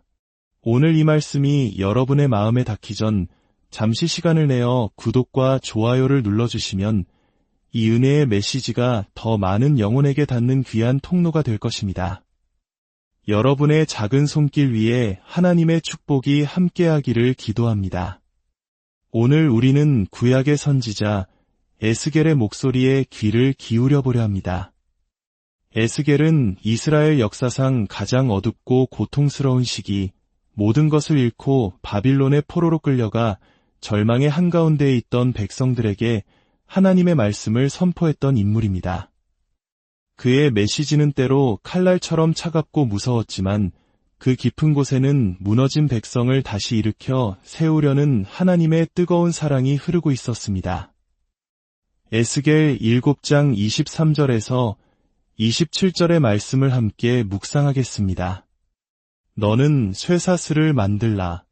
오늘 이 말씀이 여러분의 마음에 닿기 전 잠시 시간을 내어 구독과 좋아요를 눌러주시면 이 은혜의 메시지가 더 많은 영혼에게 닿는 귀한 통로가 될 것입니다. 여러분의 작은 손길 위에 하나님의 축복이 함께하기를 기도합니다. 오늘 우리는 구약의 선지자 에스겔의 목소리에 귀를 기울여 보려 합니다. 에스겔은 이스라엘 역사상 가장 어둡고 고통스러운 시기, 모든 것을 잃고 바빌론의 포로로 끌려가 절망의 한가운데에 있던 백성들에게 하나님의 말씀을 선포했던 인물입니다. 그의 메시지는 때로 칼날처럼 차갑고 무서웠지만 그 깊은 곳에는 무너진 백성을 다시 일으켜 세우려는 하나님의 뜨거운 사랑이 흐르고 있었습니다. 에스겔 7장 23절에서 27절의 말씀을 함께 묵상하겠습니다. 너는 쇠사슬을 만들라.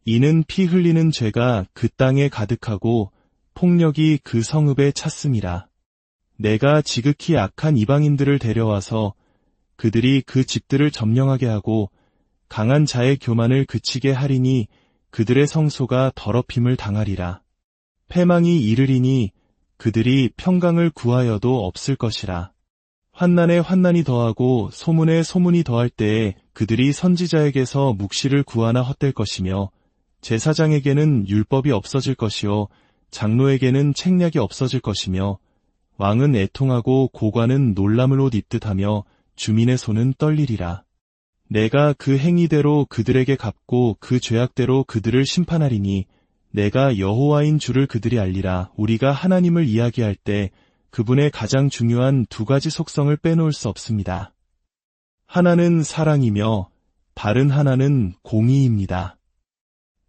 이는 피 흘리는 죄가 그 땅에 가득하고 폭력이 그 성읍에 찼음이라. 내가 지극히 악한 이방인들을 데려와서 그들이 그 집들을 점령하게 하고 강한 자의 교만을 그치게 하리니 그들의 성소가 더럽힘을 당하리라. 패망이 이르리니 그들이 평강을 구하여도 없을 것이라. 환난에 환난이 더하고 소문에 소문이 더할 때에 그들이 선지자에게서 묵시를 구하나 헛될 것이며 제사장에게는 율법이 없어질 것이요 장로에게는 책략이 없어질 것이며 왕은 애통하고 고관은 놀람을 옷 입듯하며 주민의 손은 떨리리라. 내가 그 행위대로 그들에게 갚고 그 죄악대로 그들을 심판하리니 내가 여호와인 줄을 그들이 알리라. 우리가 하나님을 이야기할 때 그분의 가장 중요한 두 가지 속성을 빼놓을 수 없습니다. 하나는 사랑이며 다른 하나는 공의입니다.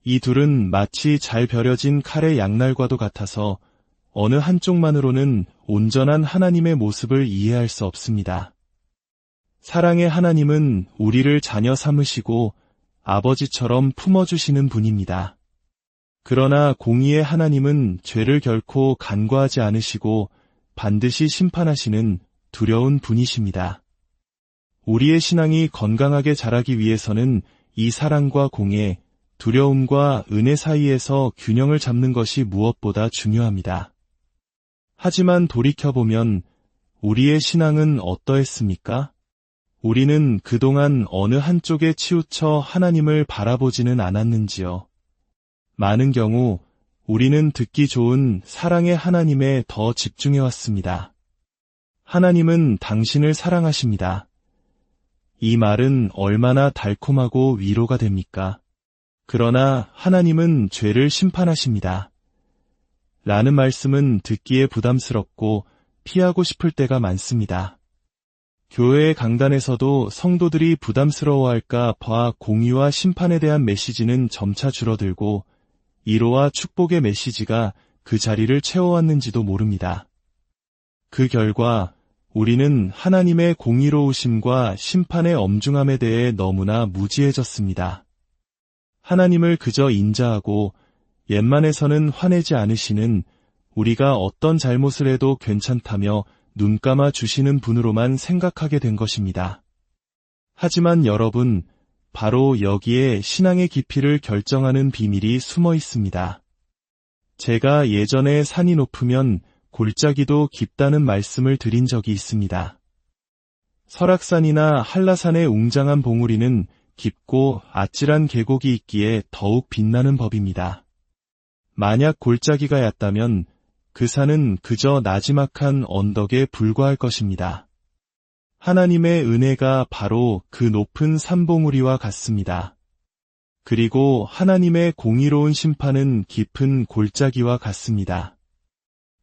이 둘은 마치 잘 벼려진 칼의 양날과도 같아서 어느 한쪽만으로는 온전한 하나님의 모습을 이해할 수 없습니다. 사랑의 하나님은 우리를 자녀 삼으시고 아버지처럼 품어주시는 분입니다. 그러나 공의의 하나님은 죄를 결코 간과하지 않으시고 반드시 심판하시는 두려운 분이십니다. 우리의 신앙이 건강하게 자라기 위해서는 이 사랑과 공의, 두려움과 은혜 사이에서 균형을 잡는 것이 무엇보다 중요합니다. 하지만 돌이켜보면 우리의 신앙은 어떠했습니까? 우리는 그동안 어느 한쪽에 치우쳐 하나님을 바라보지는 않았는지요? 많은 경우 우리는 듣기 좋은 사랑의 하나님에 더 집중해왔습니다. 하나님은 당신을 사랑하십니다. 이 말은 얼마나 달콤하고 위로가 됩니까? 그러나 하나님은 죄를 심판하십니다. 라는 말씀은 듣기에 부담스럽고 피하고 싶을 때가 많습니다. 교회의 강단에서도 성도들이 부담스러워할까 봐 공의와 심판에 대한 메시지는 점차 줄어들고 위로와 축복의 메시지가 그 자리를 채워왔는지도 모릅니다. 그 결과 우리는 하나님의 공의로우심과 심판의 엄중함에 대해 너무나 무지해졌습니다. 하나님을 그저 인자하고 옛만에서는 화내지 않으시는, 우리가 어떤 잘못을 해도 괜찮다며 눈 감아 주시는 분으로만 생각하게 된 것입니다. 하지만 여러분, 바로 여기에 신앙의 깊이를 결정하는 비밀이 숨어 있습니다. 제가 예전에 산이 높으면 골짜기도 깊다는 말씀을 드린 적이 있습니다. 설악산이나 한라산의 웅장한 봉우리는 깊고 아찔한 계곡이 있기에 더욱 빛나는 법입니다. 만약 골짜기가 얕다면 그 산은 그저 나지막한 언덕에 불과할 것입니다. 하나님의 은혜가 바로 그 높은 산봉우리와 같습니다. 그리고 하나님의 공의로운 심판은 깊은 골짜기와 같습니다.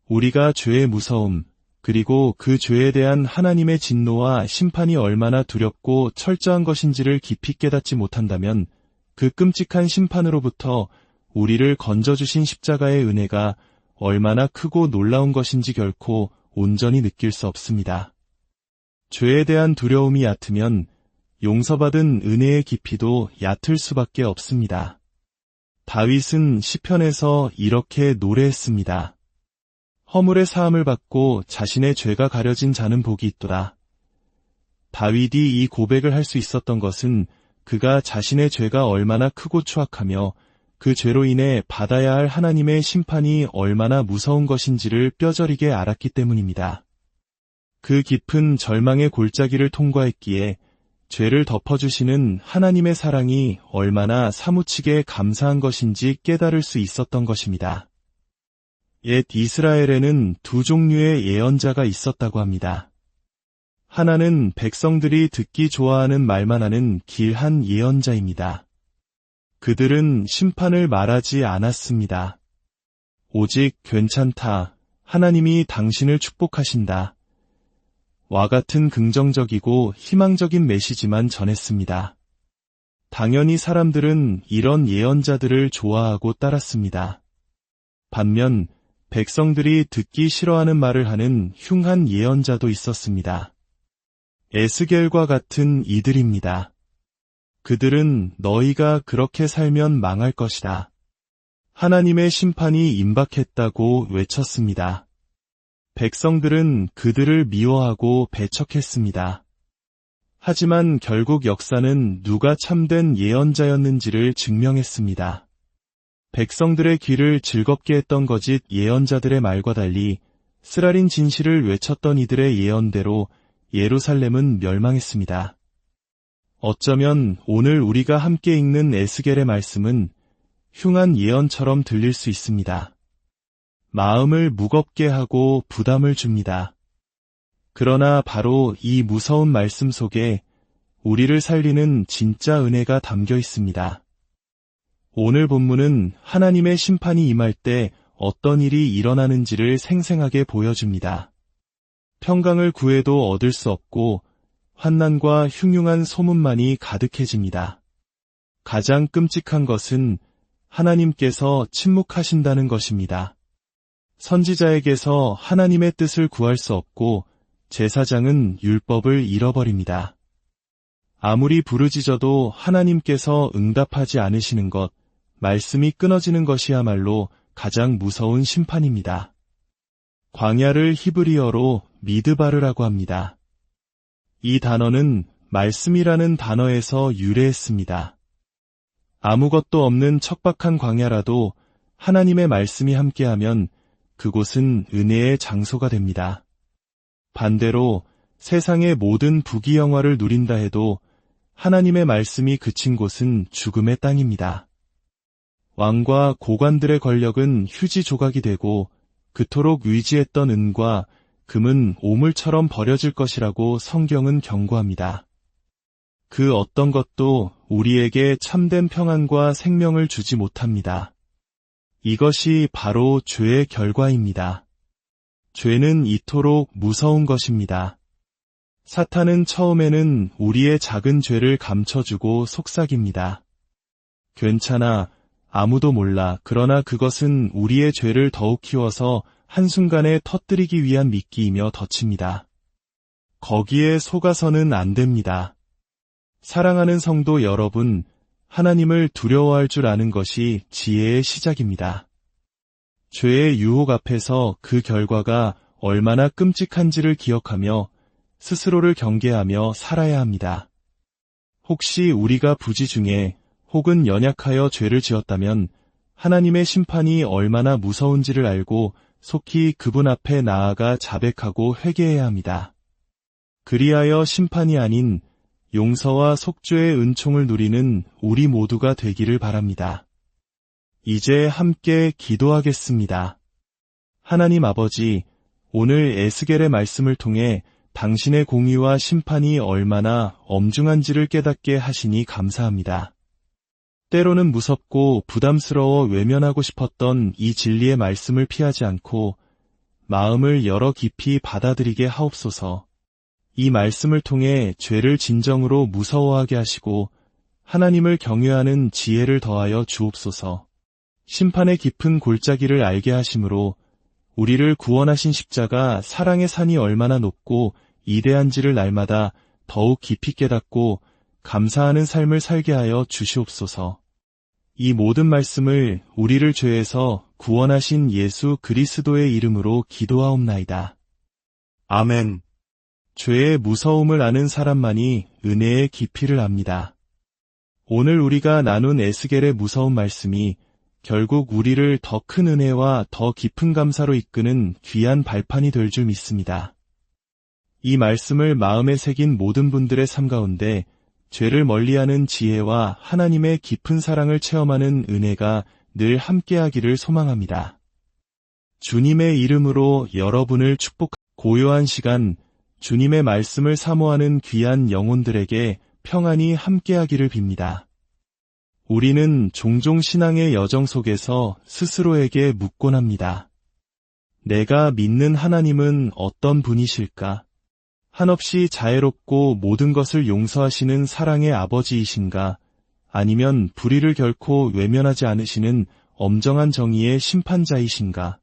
우리가 죄의 무서움, 그리고 그 죄에 대한 하나님의 진노와 심판이 얼마나 두렵고 철저한 것인지를 깊이 깨닫지 못한다면 그 끔찍한 심판으로부터 우리를 건져주신 십자가의 은혜가 얼마나 크고 놀라운 것인지 결코 온전히 느낄 수 없습니다. 죄에 대한 두려움이 얕으면 용서받은 은혜의 깊이도 얕을 수밖에 없습니다. 다윗은 시편에서 이렇게 노래했습니다. 허물의 사함을 받고 자신의 죄가 가려진 자는 복이 있도다. 다윗이 이 고백을 할 수 있었던 것은 그가 자신의 죄가 얼마나 크고 추악하며 그 죄로 인해 받아야 할 하나님의 심판이 얼마나 무서운 것인지를 뼈저리게 알았기 때문입니다. 그 깊은 절망의 골짜기를 통과했기에 죄를 덮어주시는 하나님의 사랑이 얼마나 사무치게 감사한 것인지 깨달을 수 있었던 것입니다. 옛 이스라엘에는 두 종류의 예언자가 있었다고 합니다. 하나는 백성들이 듣기 좋아하는 말만 하는 길한 예언자입니다. 그들은 심판을 말하지 않았습니다. 오직 괜찮다, 하나님이 당신을 축복하신다. 와 같은 긍정적이고 희망적인 메시지만 전했습니다. 당연히 사람들은 이런 예언자들을 좋아하고 따랐습니다. 반면 백성들이 듣기 싫어하는 말을 하는 흉한 예언자도 있었습니다. 에스겔과 같은 이들입니다. 그들은 너희가 그렇게 살면 망할 것이다. 하나님의 심판이 임박했다고 외쳤습니다. 백성들은 그들을 미워하고 배척했습니다. 하지만 결국 역사는 누가 참된 예언자였는지를 증명했습니다. 백성들의 귀를 즐겁게 했던 거짓 예언자들의 말과 달리 쓰라린 진실을 외쳤던 이들의 예언대로 예루살렘은 멸망했습니다. 어쩌면 오늘 우리가 함께 읽는 에스겔의 말씀은 흉한 예언처럼 들릴 수 있습니다. 마음을 무겁게 하고 부담을 줍니다. 그러나 바로 이 무서운 말씀 속에 우리를 살리는 진짜 은혜가 담겨 있습니다. 오늘 본문은 하나님의 심판이 임할 때 어떤 일이 일어나는지를 생생하게 보여줍니다. 평강을 구해도 얻을 수 없고 환난과 흉흉한 소문만이 가득해집니다. 가장 끔찍한 것은 하나님께서 침묵하신다는 것입니다. 선지자에게서 하나님의 뜻을 구할 수 없고 제사장은 율법을 잃어버립니다. 아무리 부르짖어도 하나님께서 응답하지 않으시는 것, 말씀이 끊어지는 것이야말로 가장 무서운 심판입니다. 광야를 히브리어로 미드바르라고 합니다. 이 단어는 말씀이라는 단어에서 유래했습니다. 아무것도 없는 척박한 광야라도 하나님의 말씀이 함께하면 그곳은 은혜의 장소가 됩니다. 반대로 세상의 모든 부귀영화를 누린다 해도 하나님의 말씀이 그친 곳은 죽음의 땅입니다. 왕과 고관들의 권력은 휴지 조각이 되고 그토록 의지했던 은과 금은 오물처럼 버려질 것이라고 성경은 경고합니다. 그 어떤 것도 우리에게 참된 평안과 생명을 주지 못합니다. 이것이 바로 죄의 결과입니다. 죄는 이토록 무서운 것입니다. 사탄은 처음에는 우리의 작은 죄를 감춰주고 속삭입니다. 괜찮아, 아무도 몰라. 그러나 그것은 우리의 죄를 더욱 키워서 한순간에 터뜨리기 위한 미끼이며 덫입니다. 거기에 속아서는 안 됩니다. 사랑하는 성도 여러분, 하나님을 두려워할 줄 아는 것이 지혜의 시작입니다. 죄의 유혹 앞에서 그 결과가 얼마나 끔찍한지를 기억하며 스스로를 경계하며 살아야 합니다. 혹시 우리가 부지 중에 혹은 연약하여 죄를 지었다면 하나님의 심판이 얼마나 무서운지를 알고 속히 그분 앞에 나아가 자백하고 회개해야 합니다. 그리하여 심판이 아닌 용서와 속죄의 은총을 누리는 우리 모두가 되기를 바랍니다. 이제 함께 기도하겠습니다. 하나님 아버지, 오늘 에스겔의 말씀을 통해 당신의 공의와 심판이 얼마나 엄중한지를 깨닫게 하시니 감사합니다. 때로는 무섭고 부담스러워 외면하고 싶었던 이 진리의 말씀을 피하지 않고 마음을 열어 깊이 받아들이게 하옵소서. 이 말씀을 통해 죄를 진정으로 무서워하게 하시고 하나님을 경외하는 지혜를 더하여 주옵소서. 심판의 깊은 골짜기를 알게 하심으로 우리를 구원하신 십자가 사랑의 산이 얼마나 높고 이대한지를 날마다 더욱 깊이 깨닫고 감사하는 삶을 살게 하여 주시옵소서. 이 모든 말씀을 우리를 죄에서 구원하신 예수 그리스도의 이름으로 기도하옵나이다. 아멘. 죄의 무서움을 아는 사람만이 은혜의 깊이를 압니다. 오늘 우리가 나눈 에스겔의 무서운 말씀이 결국 우리를 더 큰 은혜와 더 깊은 감사로 이끄는 귀한 발판이 될 줄 믿습니다. 이 말씀을 마음에 새긴 모든 분들의 삶 가운데 죄를 멀리하는 지혜와 하나님의 깊은 사랑을 체험하는 은혜가 늘 함께하기를 소망합니다. 주님의 이름으로 여러분을 고요한 시간 주님의 말씀을 사모하는 귀한 영혼들에게 평안이 함께하기를 빕니다. 우리는 종종 신앙의 여정 속에서 스스로에게 묻곤 합니다. 내가 믿는 하나님은 어떤 분이실까? 한없이 자애롭고 모든 것을 용서하시는 사랑의 아버지이신가? 아니면 불의를 결코 외면하지 않으시는 엄정한 정의의 심판자이신가?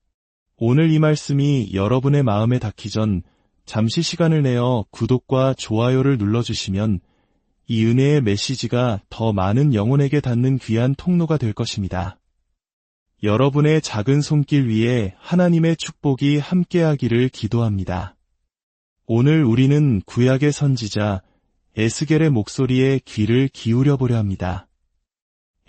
오늘 이 말씀이 여러분의 마음에 닿기 전 잠시 시간을 내어 구독과 좋아요를 눌러주시면 이 은혜의 메시지가 더 많은 영혼에게 닿는 귀한 통로가 될 것입니다. 여러분의 작은 손길 위에 하나님의 축복이 함께하기를 기도합니다. 오늘 우리는 구약의 선지자 에스겔의 목소리에 귀를 기울여 보려 합니다.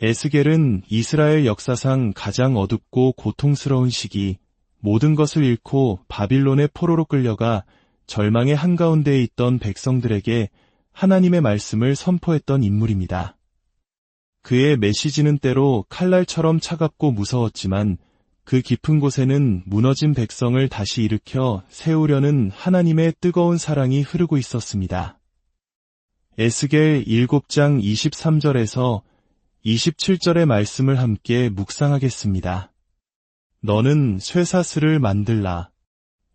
에스겔은 이스라엘 역사상 가장 어둡고 고통스러운 시기, 모든 것을 잃고 바빌론의 포로로 끌려가 절망의 한가운데에 있던 백성들에게 하나님의 말씀을 선포했던 인물입니다. 그의 메시지는 때로 칼날처럼 차갑고 무서웠지만 그 깊은 곳에는 무너진 백성을 다시 일으켜 세우려는 하나님의 뜨거운 사랑이 흐르고 있었습니다. 에스겔 7장 23절에서 27절의 말씀을 함께 묵상하겠습니다. 너는 쇠사슬을 만들라.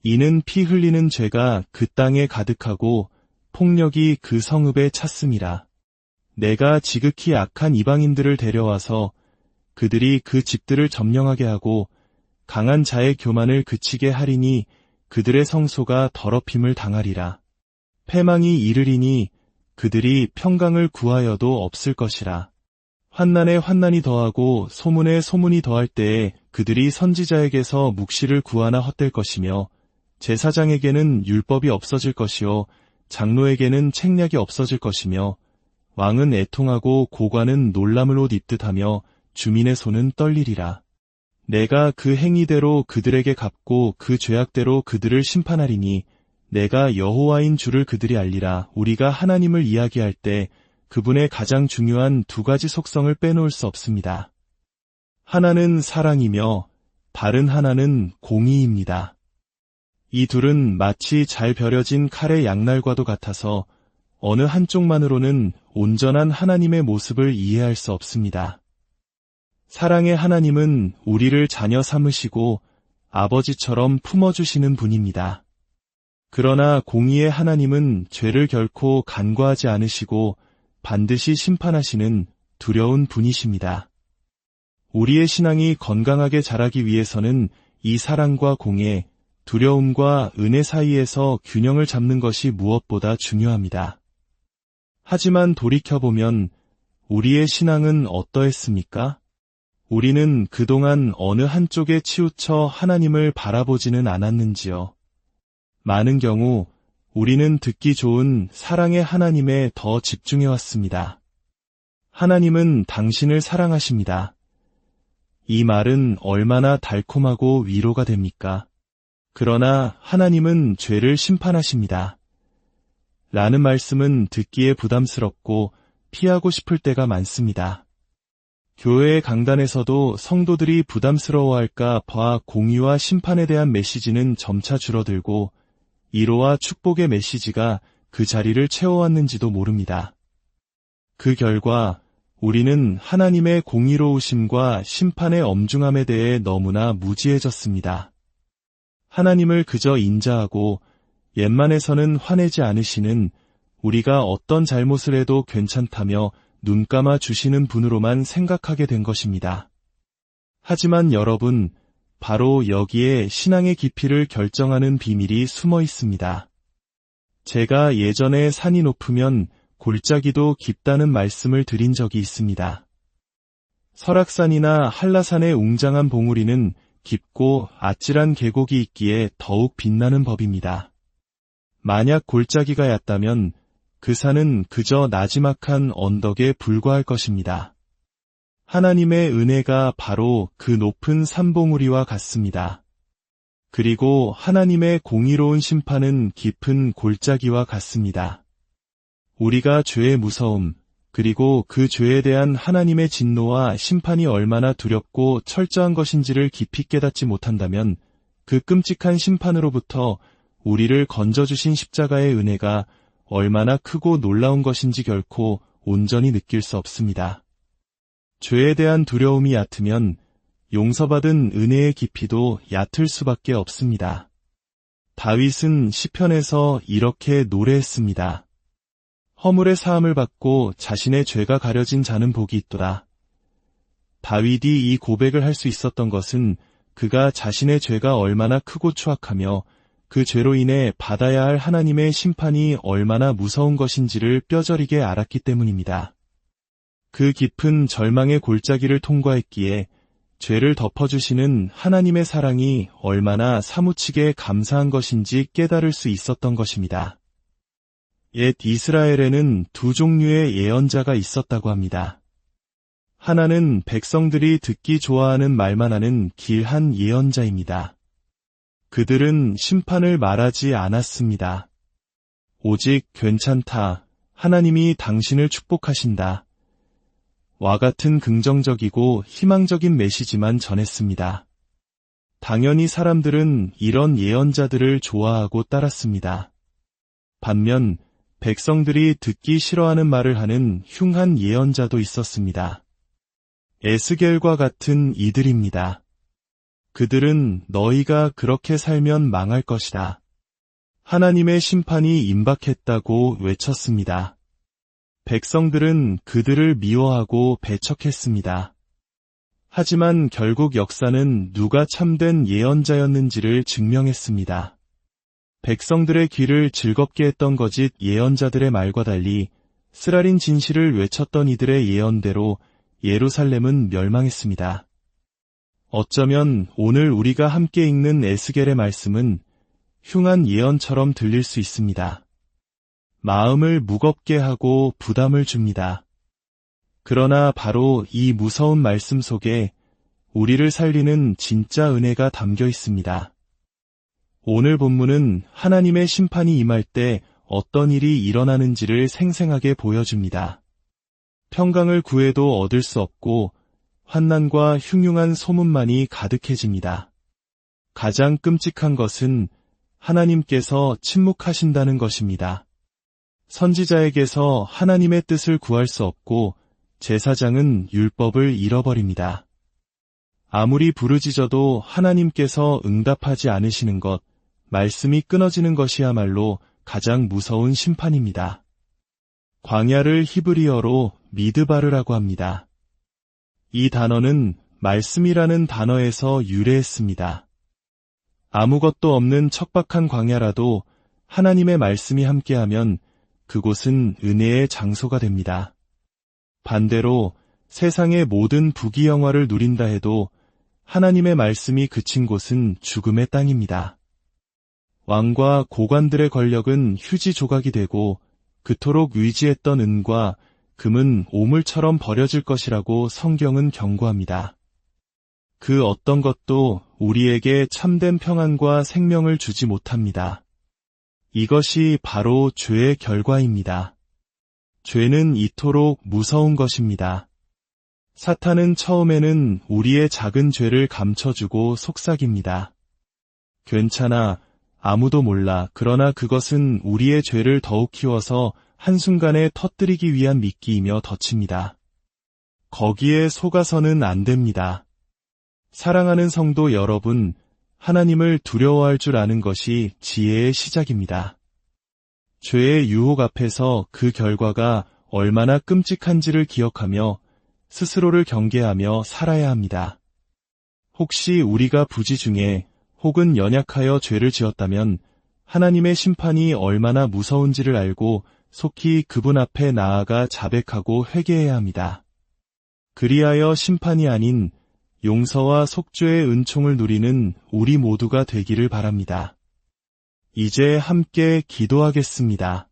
이는 피 흘리는 죄가 그 땅에 가득하고 폭력이 그 성읍에 찼음이라. 내가 지극히 악한 이방인들을 데려와서 그들이 그 집들을 점령하게 하고 강한 자의 교만을 그치게 하리니 그들의 성소가 더럽힘을 당하리라. 패망이 이르리니 그들이 평강을 구하여도 없을 것이라. 환난에 환난이 더하고 소문에 소문이 더할 때에 그들이 선지자에게서 묵시를 구하나 헛될 것이며 제사장에게는 율법이 없어질 것이요 장로에게는 책략이 없어질 것이며 왕은 애통하고 고관은 놀람을 옷 입듯 하며 주민의 손은 떨리리라. 내가 그 행위대로 그들에게 갚고 그 죄악대로 그들을 심판하리니 내가 여호와인 줄을 그들이 알리라. 우리가 하나님을 이야기할 때 그분의 가장 중요한 두 가지 속성을 빼놓을 수 없습니다. 하나는 사랑이며 다른 하나는 공의입니다. 이 둘은 마치 잘 벼려진 칼의 양날과도 같아서 어느 한쪽만으로는 온전한 하나님의 모습을 이해할 수 없습니다. 사랑의 하나님은 우리를 자녀 삼으시고 아버지처럼 품어주시는 분입니다. 그러나 공의의 하나님은 죄를 결코 간과하지 않으시고 반드시 심판하시는 두려운 분이십니다. 우리의 신앙이 건강하게 자라기 위해서는 이 사랑과 공의, 두려움과 은혜 사이에서 균형을 잡는 것이 무엇보다 중요합니다. 하지만 돌이켜보면 우리의 신앙은 어떠했습니까? 우리는 그동안 어느 한쪽에 치우쳐 하나님을 바라보지는 않았는지요? 많은 경우 우리는 듣기 좋은 사랑의 하나님에 더 집중해왔습니다. 하나님은 당신을 사랑하십니다. 이 말은 얼마나 달콤하고 위로가 됩니까? 그러나 하나님은 죄를 심판하십니다. 라는 말씀은 듣기에 부담스럽고 피하고 싶을 때가 많습니다. 교회의 강단에서도 성도들이 부담스러워할까 봐 공의와 심판에 대한 메시지는 점차 줄어들고 위로와 축복의 메시지가 그 자리를 채워왔는지도 모릅니다. 그 결과 우리는 하나님의 공의로우심과 심판의 엄중함에 대해 너무나 무지해졌습니다. 하나님을 그저 인자하고 옛만에서는 화내지 않으시는 우리가 어떤 잘못을 해도 괜찮다며 눈 감아 주시는 분으로만 생각하게 된 것입니다. 하지만 여러분, 바로 여기에 신앙의 깊이를 결정하는 비밀이 숨어 있습니다. 제가 예전에 산이 높으면 골짜기도 깊다는 말씀을 드린 적이 있습니다. 설악산이나 한라산의 웅장한 봉우리는 깊고 아찔한 계곡이 있기에 더욱 빛나는 법입니다. 만약 골짜기가 얕다면 그 산은 그저 나지막한 언덕에 불과할 것입니다. 하나님의 은혜가 바로 그 높은 산봉우리와 같습니다. 그리고 하나님의 공의로운 심판은 깊은 골짜기와 같습니다. 우리가 죄의 무서움, 그리고 그 죄에 대한 하나님의 진노와 심판이 얼마나 두렵고 철저한 것인지를 깊이 깨닫지 못한다면 그 끔찍한 심판으로부터 우리를 건져주신 십자가의 은혜가 얼마나 크고 놀라운 것인지 결코 온전히 느낄 수 없습니다. 죄에 대한 두려움이 얕으면 용서받은 은혜의 깊이도 얕을 수밖에 없습니다. 다윗은 시편에서 이렇게 노래했습니다. 허물의 사함을 받고 자신의 죄가 가려진 자는 복이 있도다. 다윗이 이 고백을 할 수 있었던 것은 그가 자신의 죄가 얼마나 크고 추악하며 그 죄로 인해 받아야 할 하나님의 심판이 얼마나 무서운 것인지를 뼈저리게 알았기 때문입니다. 그 깊은 절망의 골짜기를 통과했기에 죄를 덮어주시는 하나님의 사랑이 얼마나 사무치게 감사한 것인지 깨달을 수 있었던 것입니다. 옛 이스라엘에는 두 종류의 예언자가 있었다고 합니다. 하나는 백성들이 듣기 좋아하는 말만 하는 길한 예언자입니다. 그들은 심판을 말하지 않았습니다. 오직 괜찮다, 하나님이 당신을 축복하신다. 와 같은 긍정적이고 희망적인 메시지만 전했습니다. 당연히 사람들은 이런 예언자들을 좋아하고 따랐습니다. 반면 백성들이 듣기 싫어하는 말을 하는 흉한 예언자도 있었습니다. 에스겔과 같은 이들입니다. 그들은 너희가 그렇게 살면 망할 것이다. 하나님의 심판이 임박했다고 외쳤습니다. 백성들은 그들을 미워하고 배척했습니다. 하지만 결국 역사는 누가 참된 예언자였는지를 증명했습니다. 백성들의 귀를 즐겁게 했던 거짓 예언자들의 말과 달리 쓰라린 진실을 외쳤던 이들의 예언대로 예루살렘은 멸망했습니다. 어쩌면 오늘 우리가 함께 읽는 에스겔의 말씀은 흉한 예언처럼 들릴 수 있습니다. 마음을 무겁게 하고 부담을 줍니다. 그러나 바로 이 무서운 말씀 속에 우리를 살리는 진짜 은혜가 담겨 있습니다. 오늘 본문은 하나님의 심판이 임할 때 어떤 일이 일어나는지를 생생하게 보여줍니다. 평강을 구해도 얻을 수 없고 환난과 흉흉한 소문만이 가득해집니다. 가장 끔찍한 것은 하나님께서 침묵하신다는 것입니다. 선지자에게서 하나님의 뜻을 구할 수 없고 제사장은 율법을 잃어버립니다. 아무리 부르짖어도 하나님께서 응답하지 않으시는 것, 말씀이 끊어지는 것이야말로 가장 무서운 심판입니다. 광야를 히브리어로 미드바르라고 합니다. 이 단어는 말씀이라는 단어에서 유래했습니다. 아무것도 없는 척박한 광야라도 하나님의 말씀이 함께하면 그곳은 은혜의 장소가 됩니다. 반대로 세상의 모든 부귀영화를 누린다 해도 하나님의 말씀이 그친 곳은 죽음의 땅입니다. 왕과 고관들의 권력은 휴지 조각이 되고 그토록 의지했던 은과 금은 오물처럼 버려질 것이라고 성경은 경고합니다. 그 어떤 것도 우리에게 참된 평안과 생명을 주지 못합니다. 이것이 바로 죄의 결과입니다. 죄는 이토록 무서운 것입니다. 사탄은 처음에는 우리의 작은 죄를 감춰주고 속삭입니다. 괜찮아, 아무도 몰라. 그러나 그것은 우리의 죄를 더욱 키워서 한순간에 터뜨리기 위한 미끼이며 덫입니다. 거기에 속아서는 안 됩니다. 사랑하는 성도 여러분, 하나님을 두려워할 줄 아는 것이 지혜의 시작입니다. 죄의 유혹 앞에서 그 결과가 얼마나 끔찍한지를 기억하며 스스로를 경계하며 살아야 합니다. 혹시 우리가 부지 중에 혹은 연약하여 죄를 지었다면 하나님의 심판이 얼마나 무서운지를 알고 속히 그분 앞에 나아가 자백하고 회개해야 합니다. 그리하여 심판이 아닌 용서와 속죄의 은총을 누리는 우리 모두가 되기를 바랍니다. 이제 함께 기도하겠습니다.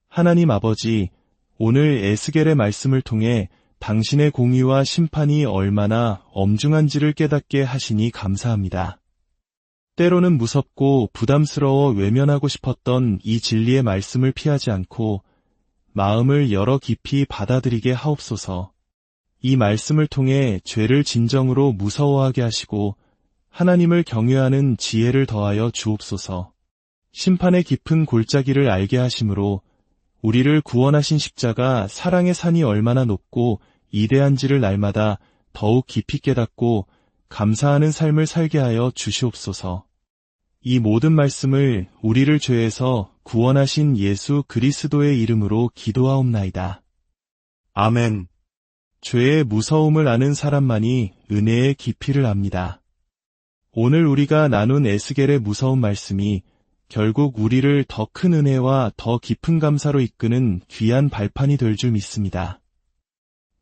하나님 아버지, 오늘 에스겔의 말씀을 통해 당신의 공의와 심판이 얼마나 엄중한지를 깨닫게 하시니 감사합니다. 때로는 무섭고 부담스러워 외면하고 싶었던 이 진리의 말씀을 피하지 않고 마음을 열어 깊이 받아들이게 하옵소서. 이 말씀을 통해 죄를 진정으로 무서워하게 하시고 하나님을 경외하는 지혜를 더하여 주옵소서. 심판의 깊은 골짜기를 알게 하심으로 우리를 구원하신 십자가 사랑의 산이 얼마나 높고 이대한지를 날마다 더욱 깊이 깨닫고 감사하는 삶을 살게 하여 주시옵소서. 이 모든 말씀을 우리를 죄에서 구원하신 예수 그리스도의 이름으로 기도하옵나이다. 아멘. 죄의 무서움을 아는 사람만이 은혜의 깊이를 압니다. 오늘 우리가 나눈 에스겔의 무서운 말씀이 결국 우리를 더 큰 은혜와 더 깊은 감사로 이끄는 귀한 발판이 될 줄 믿습니다.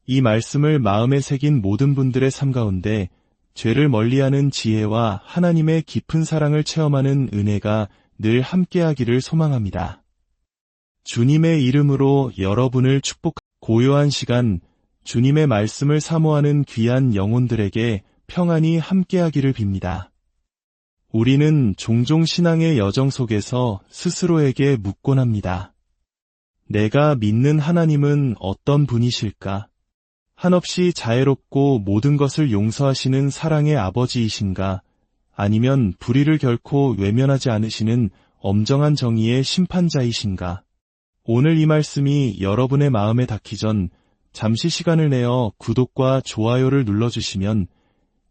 이 말씀을 마음에 새긴 모든 분들의 삶 가운데 죄를 멀리하는 지혜와 하나님의 깊은 사랑을 체험하는 은혜가 늘 함께하기를 소망합니다. 주님의 이름으로 여러분을 고요한 시간 주님의 말씀을 사모하는 귀한 영혼들에게 평안이 함께하기를 빕니다. 우리는 종종 신앙의 여정 속에서 스스로에게 묻곤 합니다. 내가 믿는 하나님은 어떤 분이실까? 한없이 자애롭고 모든 것을 용서하시는 사랑의 아버지이신가? 아니면 불의를 결코 외면하지 않으시는 엄정한 정의의 심판자이신가? 오늘 이 말씀이 여러분의 마음에 닿기 전 잠시 시간을 내어 구독과 좋아요를 눌러주시면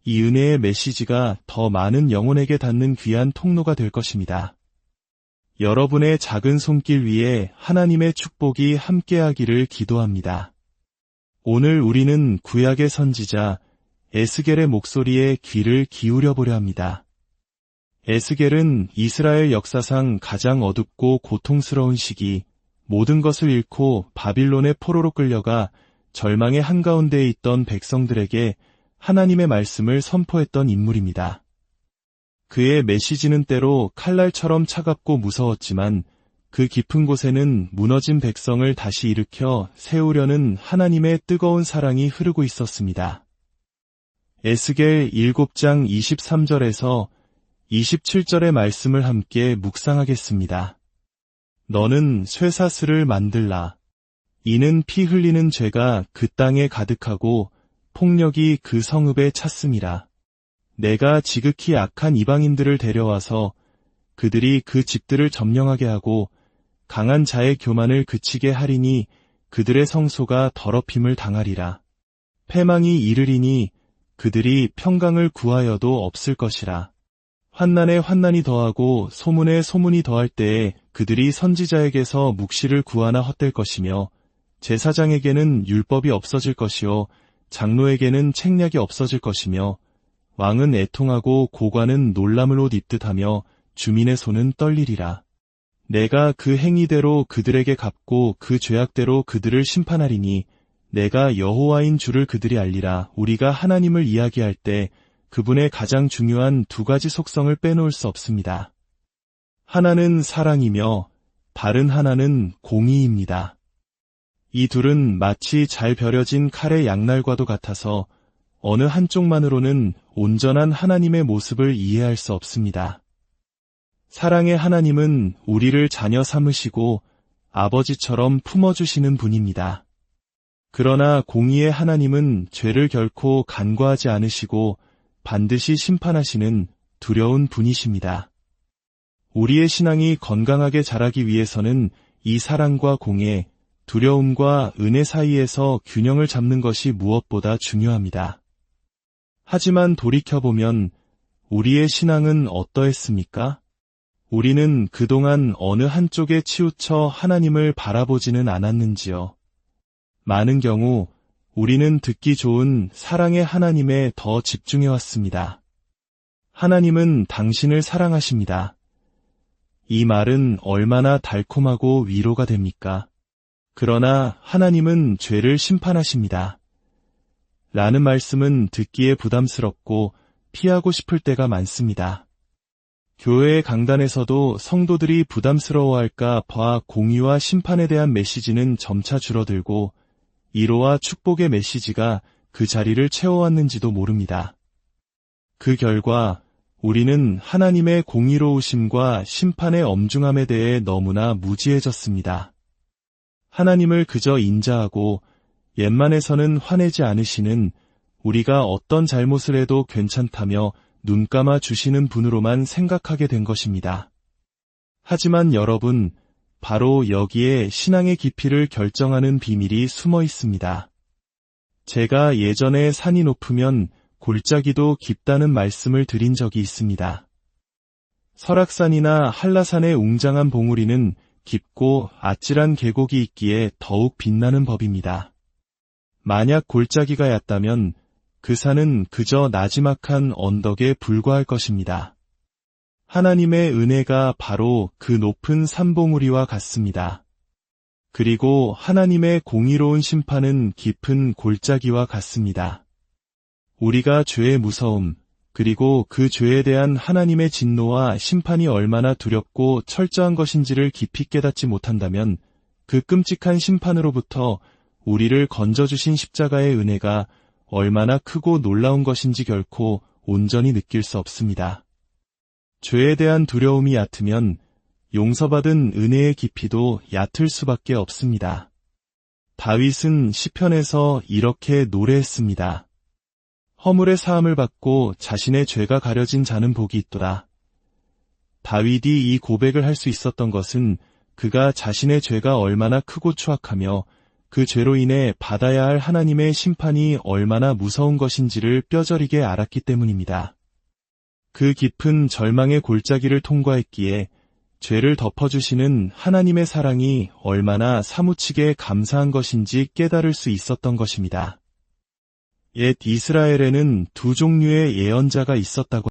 이 은혜의 메시지가 더 많은 영혼에게 닿는 귀한 통로가 될 것입니다. 여러분의 작은 손길 위에 하나님의 축복이 함께하기를 기도합니다. 오늘 우리는 구약의 선지자 에스겔의 목소리에 귀를 기울여 보려 합니다. 에스겔은 이스라엘 역사상 가장 어둡고 고통스러운 시기, 모든 것을 잃고 바빌론의 포로로 끌려가 절망의 한가운데에 있던 백성들에게 하나님의 말씀을 선포했던 인물입니다. 그의 메시지는 때로 칼날처럼 차갑고 무서웠지만 그 깊은 곳에는 무너진 백성을 다시 일으켜 세우려는 하나님의 뜨거운 사랑이 흐르고 있었습니다. 에스겔 7장 23절에서 27절의 말씀을 함께 묵상하겠습니다. 너는 쇠사슬을 만들라. 이는 피 흘리는 죄가 그 땅에 가득하고 폭력이 그 성읍에 찼음이라. 내가 지극히 악한 이방인들을 데려와서 그들이 그 집들을 점령하게 하고 강한 자의 교만을 그치게 하리니 그들의 성소가 더럽힘을 당하리라. 패망이 이르리니 그들이 평강을 구하여도 없을 것이라. 환난에 환난이 더하고 소문에 소문이 더할 때에 그들이 선지자에게서 묵시를 구하나 헛될 것이며 제사장에게는 율법이 없어질 것이요 장로에게는 책략이 없어질 것이며 왕은 애통하고 고관은 놀람을 옷 입듯 하며 주민의 손은 떨리리라. 내가 그 행위대로 그들에게 갚고 그 죄악대로 그들을 심판하리니 내가 여호와인 줄을 그들이 알리라. 우리가 하나님을 이야기할 때 그분의 가장 중요한 두 가지 속성을 빼놓을 수 없습니다. 하나는 사랑이며 다른 하나는 공의입니다. 이 둘은 마치 잘 벼려진 칼의 양날과도 같아서 어느 한쪽만으로는 온전한 하나님의 모습을 이해할 수 없습니다. 사랑의 하나님은 우리를 자녀 삼으시고 아버지처럼 품어주시는 분입니다. 그러나 공의의 하나님은 죄를 결코 간과하지 않으시고 반드시 심판하시는 두려운 분이십니다. 우리의 신앙이 건강하게 자라기 위해서는 이 사랑과 공의, 두려움과 은혜 사이에서 균형을 잡는 것이 무엇보다 중요합니다. 하지만 돌이켜보면 우리의 신앙은 어떠했습니까? 우리는 그동안 어느 한쪽에 치우쳐 하나님을 바라보지는 않았는지요? 많은 경우 우리는 듣기 좋은 사랑의 하나님에 더 집중해왔습니다. 하나님은 당신을 사랑하십니다. 이 말은 얼마나 달콤하고 위로가 됩니까? 그러나 하나님은 죄를 심판하십니다. 라는 말씀은 듣기에 부담스럽고 피하고 싶을 때가 많습니다. 교회의 강단에서도 성도들이 부담스러워할까 봐 공의와 심판에 대한 메시지는 점차 줄어들고 위로와 축복의 메시지가 그 자리를 채워왔는지도 모릅니다. 그 결과 우리는 하나님의 공의로우심과 심판의 엄중함에 대해 너무나 무지해졌습니다. 하나님을 그저 인자하고 옛만에서는 화내지 않으시는 우리가 어떤 잘못을 해도 괜찮다며 눈 감아 주시는 분으로만 생각하게 된 것입니다. 하지만 여러분, 바로 여기에 신앙의 깊이를 결정하는 비밀이 숨어 있습니다. 제가 예전에 산이 높으면 골짜기도 깊다는 말씀을 드린 적이 있습니다. 설악산이나 한라산의 웅장한 봉우리는 깊고 아찔한 계곡이 있기에 더욱 빛나는 법입니다. 만약 골짜기가 얕다면 그 산은 그저 나지막한 언덕에 불과할 것입니다. 하나님의 은혜가 바로 그 높은 산봉우리와 같습니다. 그리고 하나님의 공의로운 심판은 깊은 골짜기와 같습니다. 우리가 죄의 무서움, 그리고 그 죄에 대한 하나님의 진노와 심판이 얼마나 두렵고 철저한 것인지를 깊이 깨닫지 못한다면 그 끔찍한 심판으로부터 우리를 건져주신 십자가의 은혜가 얼마나 크고 놀라운 것인지 결코 온전히 느낄 수 없습니다. 죄에 대한 두려움이 얕으면 용서받은 은혜의 깊이도 얕을 수밖에 없습니다. 다윗은 시편에서 이렇게 노래했습니다. 허물의 사함을 받고 자신의 죄가 가려진 자는 복이 있도다. 다윗이 이 고백을 할 수 있었던 것은 그가 자신의 죄가 얼마나 크고 추악하며 그 죄로 인해 받아야 할 하나님의 심판이 얼마나 무서운 것인지를 뼈저리게 알았기 때문입니다. 그 깊은 절망의 골짜기를 통과했기에 죄를 덮어주시는 하나님의 사랑이 얼마나 사무치게 감사한 것인지 깨달을 수 있었던 것입니다. 옛 이스라엘에는 두 종류의 예언자가 있었다고